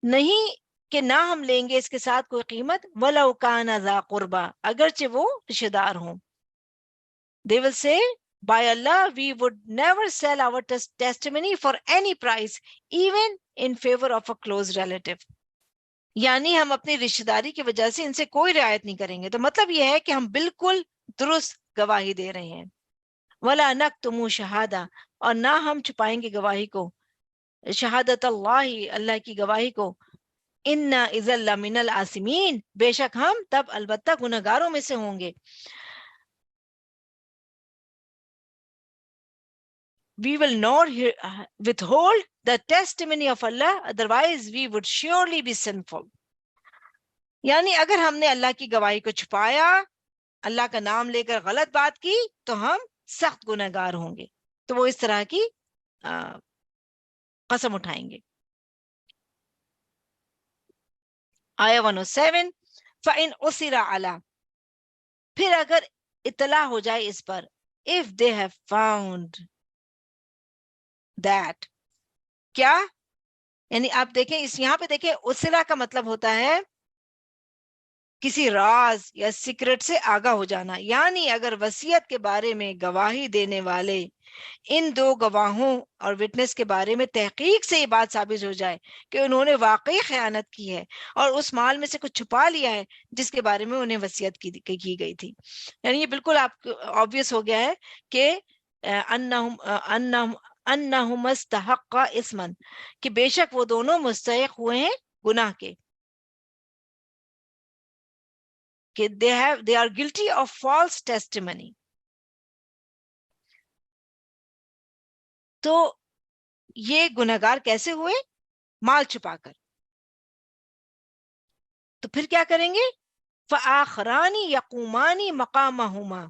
B: نہیں کہ نہ ہم لیں گے اس کے ساتھ کوئی قیمت، وَلَوْ كَانَ ذَا قُرْبَى، اگرچہ وہ رشتہ دار ہوں. They will say, by Allah, we would never sell our testimony for any price, even in favor of a close relative. یعنی ہم اپنی رشتہ داری کی وجہ سے ان سے کوئی رعایت نہیں کریں گے. تو مطلب یہ ہے کہ ہم بالکل درست گواہی دے رہے ہیں. وَلَا نَكْتُمُ شَهَادَةً، اور نہ ہم چھپائیں گے گواہی کو، شہادت اللہ، اللہ کی گواہی کو. اِنَّا إِذًا لَمِنَ الْآثِمِينَ، بے شک ہم تب البتہ گنہگاروں میں سے ہوں گے. We will not withhold the testimony of Allah, otherwise we would surely be sinful. یعنی اگر ہم نے اللہ کی گواہی کو چھپایا اللہ کا نام لے کر غلط بات کی تو ہم سخت گنہگار ہوں گے. تو وہ اس طرح کی قسم اٹھائیں گے. آیا 107 فَإِنْ أُثِرَ عَلَى، پھر اگر اطلاع ہو جائے اس پر، if they have found that، کیا یعنی آپ دیکھیں اس یہاں پہ دیکھیں اصلا کا مطلب ہوتا ہے کسی راز یا سیکرٹ سے آگاہ ہو جانا. یعنی اگر وصیت کے بارے میں گواہی دینے والے ان دو گواہوں اور وٹنس کے بارے میں تحقیق سے یہ بات ثابت ہو جائے کہ انہوں نے واقعی خیانت کی ہے اور اس مال میں سے کچھ چھپا لیا ہے جس کے بارے میں انہیں وصیت کی گئی تھی. یعنی یہ بالکل آپ آبویس ہو گیا ہے کہ انہم استحقا اسمن، کہ بے شک وہ دونوں مستحق ہوئے ہیں گناہ کے، کہ they are guilty of false testimony. تو یہ گنہگار کیسے ہوئے؟ مال چھپا کر. تو پھر کیا کریں گے؟ فآخرانی یقومانی مقامہما،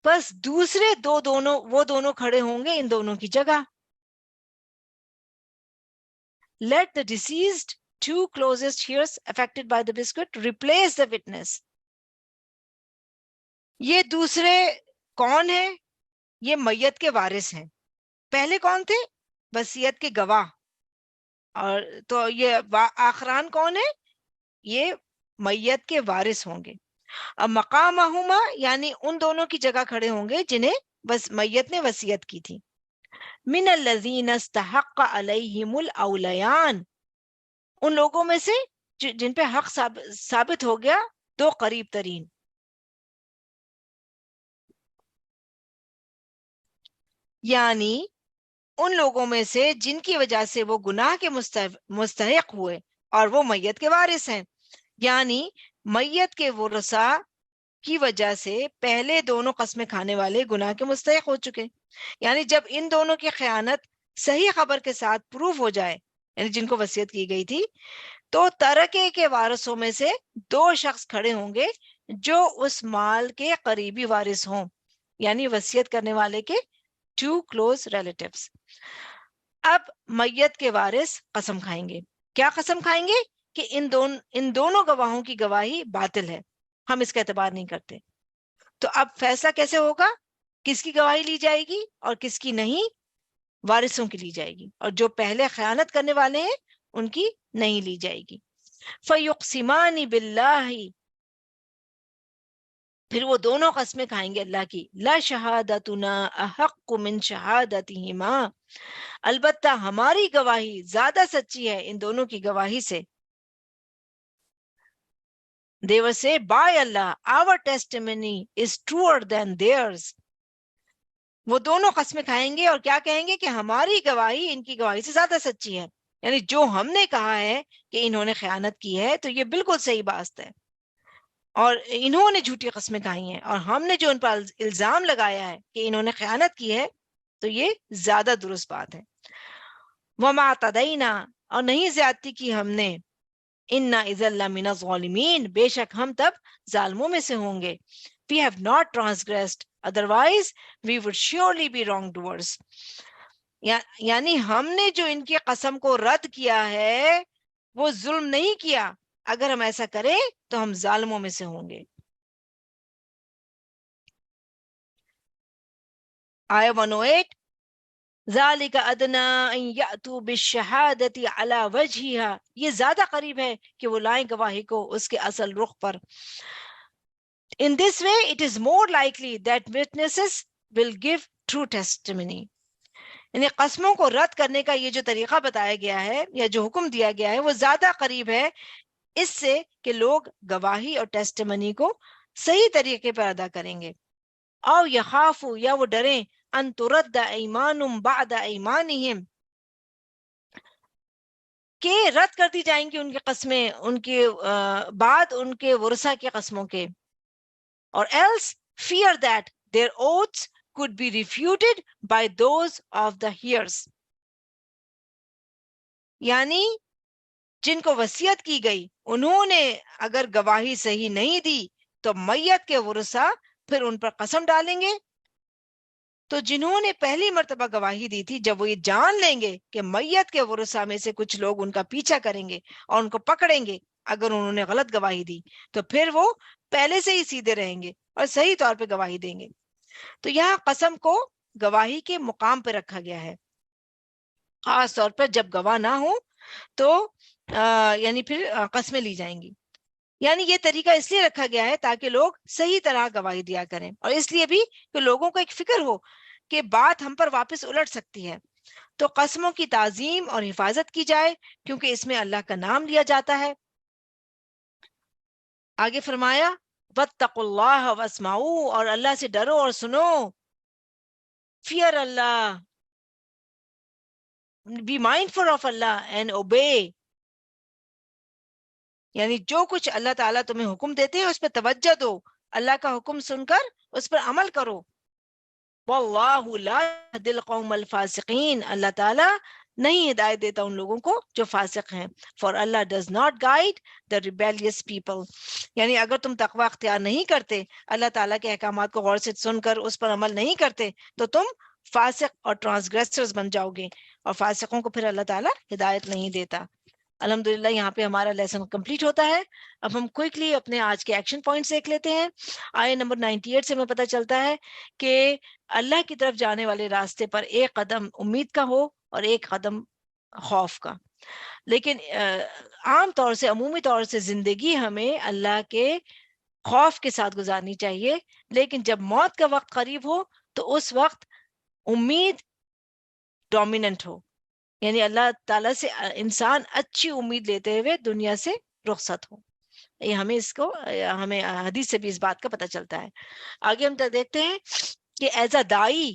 B: بس دوسرے وہ دونوں کھڑے ہوں گے ان دونوں کی جگہ. Let the deceased two closest heirs affected by the bequest replace the witness. یہ دوسرے کون ہیں؟ یہ میت کے وارث ہیں. پہلے کون تھے؟ وصیت کے گواہ. اور تو یہ آخران کون ہے؟ یہ میت کے وارث ہوں گے. اب مقامہما یعنی ان دونوں کی جگہ کھڑے ہوں گے جنہیں بس میت نے وصیت کی تھی. من الذین استحق علیہم الاولیان، ان لوگوں میں سے جن پہ حق ثابت ہو گیا دو قریب ترین. یعنی ان لوگوں میں سے جن کی وجہ سے وہ گناہ کے مستحق ہوئے اور وہ میت کے وارث ہیں. یعنی میت کے ورثاء کی وجہ سے پہلے دونوں قسمیں کھانے والے گناہ کے مستحق ہو چکے. یعنی جب ان دونوں کی خیانت صحیح خبر کے ساتھ پروف ہو جائے، یعنی جن کو وصیت کی گئی تھی، تو ترکے کے وارثوں میں سے دو شخص کھڑے ہوں گے جو اس مال کے قریبی وارث ہوں، یعنی وصیت کرنے والے کے ٹو کلوز ریلیٹیوز. اب میت کے وارث قسم کھائیں گے. کیا قسم کھائیں گے؟ کہ ان دونوں گواہوں کی گواہی باطل ہے، ہم اس کا اعتبار نہیں کرتے. تو اب فیصلہ کیسے ہوگا؟ کس کی گواہی لی جائے گی اور کس کی نہیں؟ وارثوں کی لی جائے گی، اور جو پہلے خیانت کرنے والے ہیں ان کی نہیں لی جائے گی. فَيُقْسِمَانِ بِاللَّهِ، پھر وہ دونوں قسمیں کھائیں گے اللہ کی. لا شہادتنا احق من شہادتہما، البتہ ہماری گواہی زیادہ سچی ہے ان دونوں کی گواہی سے. They will say, by Allah, our testimony is truer than theirs. وہ دونوں قسمیں کھائیں گے اور کیا کہیں گے؟ کہ ہماری گواہی ان کی گواہی سے زیادہ سچی ہے. یعنی جو ہم نے کہا ہے کہ انہوں نے خیانت کی ہے تو یہ بالکل صحیح بات ہے، اور انہوں نے جھوٹی قسمیں کھائی ہیں، اور ہم نے جو ان پر الزام لگایا ہے کہ انہوں نے خیانت کی ہے تو یہ زیادہ درست بات ہے. وَمَا اعْتَدَيْنَا، اور نہیں زیادتی کی ہم نے، اِنَّا إِذًا لَّمِنَ الظَّالِمِينَ، بے شک ہم تب ظالموں میں سے ہوں گے. We have not transgressed, otherwise we would surely be wrongdoers. یعنی ہم نے جو ان کی قسم کو رد کیا ہے وہ ظلم نہیں کیا، اگر ہم ایسا کریں تو ہم ظالموں میں سے ہوں گے. آیہ 108 ذَلِكَ أَدْنَىٰ أَن يَأْتُوا بِالشَّهَادَةِ عَلَىٰ وَجْهِهَا، یہ زیادہ قریب ہے کہ وہ لائیں گواہی کو اس کے اصل رخ پر. In this way it is more likely that witnesses will give true testimony. یعنی قسموں کو رد کرنے کا یہ جو طریقہ بتایا گیا ہے یا جو حکم دیا گیا ہے وہ زیادہ قریب ہے اس سے کہ لوگ گواہی اور ٹیسٹیمنی کو صحیح طریقے پر ادا کریں گے. او یخافوا، یا وہ ڈریں، ان ترد ایمان بعد ایمانہم، کہ رد کر دی جائیں گی ان کی قسمیں ان کے بعد ان کے ورثہ کی قسموں کے. اور else fear that their oaths could be refuted by those of the heirs. یعنی جن کو وصیت کی گئی انہوں نے اگر گواہی صحیح نہیں دی تو میت کے ورثاء پھر ان پر قسم ڈالیں گے. تو جنہوں نے پہلی مرتبہ گواہی دی تھی جب وہ یہ جان لیں گے کہ میت کے ورثاء میں سے کچھ لوگ ان کا پیچھا کریں گے اور ان کو پکڑیں گے اگر انہوں نے غلط گواہی دی، تو پھر وہ پہلے سے ہی سیدھے رہیں گے اور صحیح طور پہ گواہی دیں گے. تو یہاں قسم کو گواہی کے مقام پہ رکھا گیا ہے، خاص طور پر جب گواہ نہ ہو تو یعنی پھر قسمیں لی جائیں گی. یعنی یہ طریقہ اس لیے رکھا گیا ہے تاکہ لوگ صحیح طرح گواہی دیا کریں، اور اس لیے بھی کہ لوگوں کو ایک فکر ہو کہ بات ہم پر واپس الٹ سکتی ہے. تو قسموں کی تعظیم اور حفاظت کی جائے کیونکہ اس میں اللہ کا نام لیا جاتا ہے. آگے فرمایا واتقوا اللہ واسمعوا، اور اللہ سے ڈرو اور سنو. Fear Allah, be mindful of Allah and obey, یعنی جو کچھ اللہ تعالیٰ تمہیں حکم دیتے ہیں اس پہ توجہ دو، اللہ کا حکم سن کر اس پر عمل کرو. واللہ لا یہدی القوم الفاسقین، اللہ تعالیٰ نہیں ہدایت دیتا ان لوگوں کو جو فاسق ہیں. For Allah does not guide the rebellious people، یعنی اگر تم تقوی اختیار نہیں کرتے، اللہ تعالیٰ کے احکامات کو غور سے سن کر اس پر عمل نہیں کرتے، تو تم فاسق اور ٹرانسگریسرز بن جاؤ گے، اور فاسقوں کو پھر اللہ تعالیٰ ہدایت نہیں دیتا. الحمدللہ یہاں پہ ہمارا لیسن کمپلیٹ ہوتا ہے. اب ہم کوئکلی اپنے آج کے ایکشن پوائنٹس دیکھ لیتے ہیں. آیت نمبر 98 سے ہمیں پتہ چلتا ہے کہ اللہ کی طرف جانے والے راستے پر ایک قدم امید کا ہو اور ایک قدم خوف کا. لیکن عام طور سے، عمومی طور سے زندگی ہمیں اللہ کے خوف کے ساتھ گزارنی چاہیے، لیکن جب موت کا وقت قریب ہو تو اس وقت امید ڈومیننٹ ہو، یعنی اللہ تعالیٰ سے انسان اچھی امید لیتے ہوئے دنیا سے رخصت ہو. یہ ہمیں حدیث سے بھی اس بات کا پتہ چلتا ہے. آگے ہم دیکھتے ہیں کہ ایز اے دائی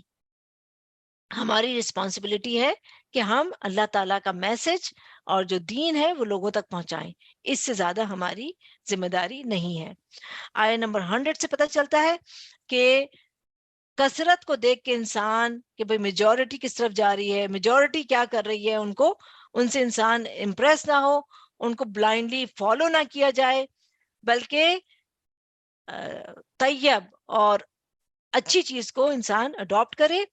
B: ہماری رسپانسبلٹی ہے کہ ہم اللہ تعالیٰ کا میسج اور جو دین ہے وہ لوگوں تک پہنچائیں، اس سے زیادہ ہماری ذمہ داری نہیں ہے. آیت نمبر 100 سے پتہ چلتا ہے کہ کثرت کو دیکھ کے انسان کہ بھئی میجورٹی کس طرف جا رہی ہے، میجورٹی کیا کر رہی ہے، ان سے انسان امپریس نہ ہو، ان کو بلائنڈلی فالو نہ کیا جائے، بلکہ طیب اور اچھی چیز کو انسان اڈاپٹ کرے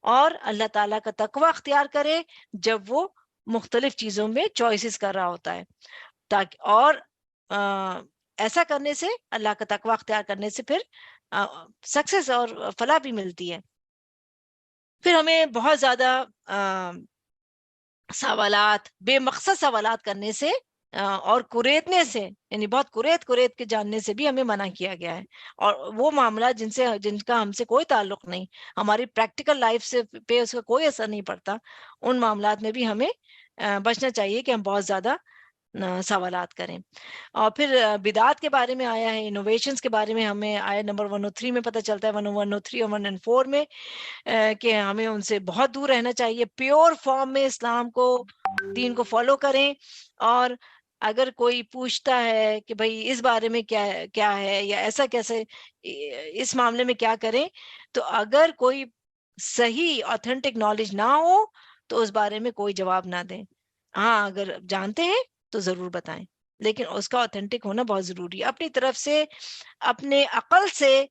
B: اور اللہ تعالیٰ کا تقوی اختیار کرے جب وہ مختلف چیزوں میں چوائسز کر رہا ہوتا ہے. تاکہ اور ایسا کرنے سے، اللہ کا تقوی اختیار کرنے سے پھر سکسیس اور فلاح بھی ملتی ہے. پھر ہمیں بہت زیادہ سوالات، بے مقصد سوالات کرنے سے اور قریدنے سے، یعنی بہت قرید کے جاننے سے بھی ہمیں منع کیا گیا ہے. اور وہ معاملات جن کا ہم سے کوئی تعلق نہیں، ہماری پریکٹیکل لائف سے پہ اس کا کوئی اثر نہیں پڑتا، ان معاملات میں بھی ہمیں بچنا چاہیے کہ ہم بہت زیادہ سوالات کریں. اور پھر بدعات کے بارے میں آیا ہے، انوویشنز کے بارے میں ہمیں آیت نمبر 103 میں پتہ چلتا ہے، 103 اور 104 میں، کہ ہمیں ان سے بہت دور رہنا چاہیے. پیور فارم میں اسلام کو، دین کو فالو کریں. اور اگر کوئی پوچھتا ہے کہ بھئی اس بارے میں کیا ہے یا ایسا کیسے، اس معاملے میں کیا کریں، تو اگر کوئی صحیح آتھینٹک نالج نہ ہو تو اس بارے میں کوئی جواب نہ دیں. ہاں اگر جانتے ہیں تو ضرور بتائیں، لیکن اس کا آتھینٹک ہونا بہت ضروری ہے. اپنی طرف سے، اپنے عقل سے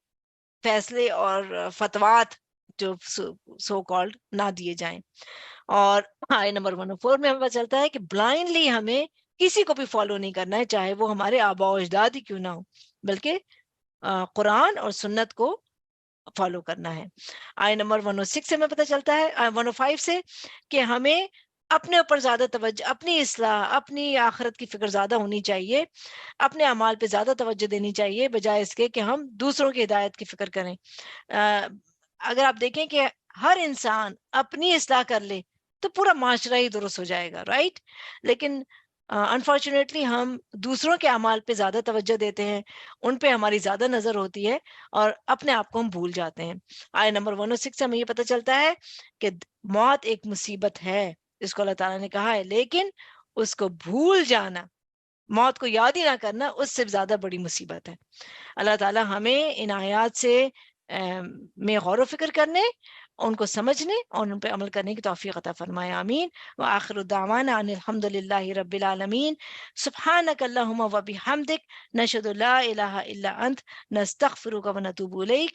B: فیصلے اور فتوات جو سو کالڈ نہ دیے جائیں. اور آیت نمبر 104 میں ہمیں پتہ چلتا ہے کہ بلائنڈلی ہمیں کسی کو بھی فالو نہیں کرنا ہے، چاہے وہ ہمارے آباء و اجداد ہی کیوں نہ ہو، بلکہ قرآن اور سنت کو فالو کرنا ہے. آیت نمبر 106 سے ہمیں پتہ چلتا ہے، 105 سے، کہ ہمیں اپنے اوپر زیادہ توجہ، اپنی اصلاح، اپنی آخرت کی فکر زیادہ ہونی چاہیے، اپنے اعمال پہ زیادہ توجہ دینی چاہیے بجائے اس کے کہ ہم دوسروں کی ہدایت کی فکر کریں. اگر آپ دیکھیں کہ ہر انسان اپنی اصلاح کر لے تو پورا معاشرہ ہی درست ہو جائے گا، رائٹ؟ لیکن انفارچونیٹلی ہم دوسروں کے اعمال پہ زیادہ توجہ دیتے ہیں، ان پہ ہماری زیادہ نظر ہوتی ہے اور اپنے آپ کو ہم بھول جاتے ہیں. آیت نمبر 106 سے ہمیں یہ پتہ چلتا ہے کہ موت ایک مصیبت ہے، اس کو اللہ تعالیٰ نے کہا ہے، لیکن اس کو بھول جانا، موت کو یاد ہی نہ کرنا، اس سے زیادہ بڑی مصیبت ہے. اللہ تعالیٰ ہمیں ان آیات سے میں غور و فکر کرنے ان کو سمجھنے اور ان پہ عمل کرنے کی توفیق عطا فرمائے، آمین۔ وآخر دعوانا ان الحمد للہ رب العالمین۔ سبحانک اللہم و بحمدک، نشہد لا الہ الا انت، نستغفرک و نتوب الیک۔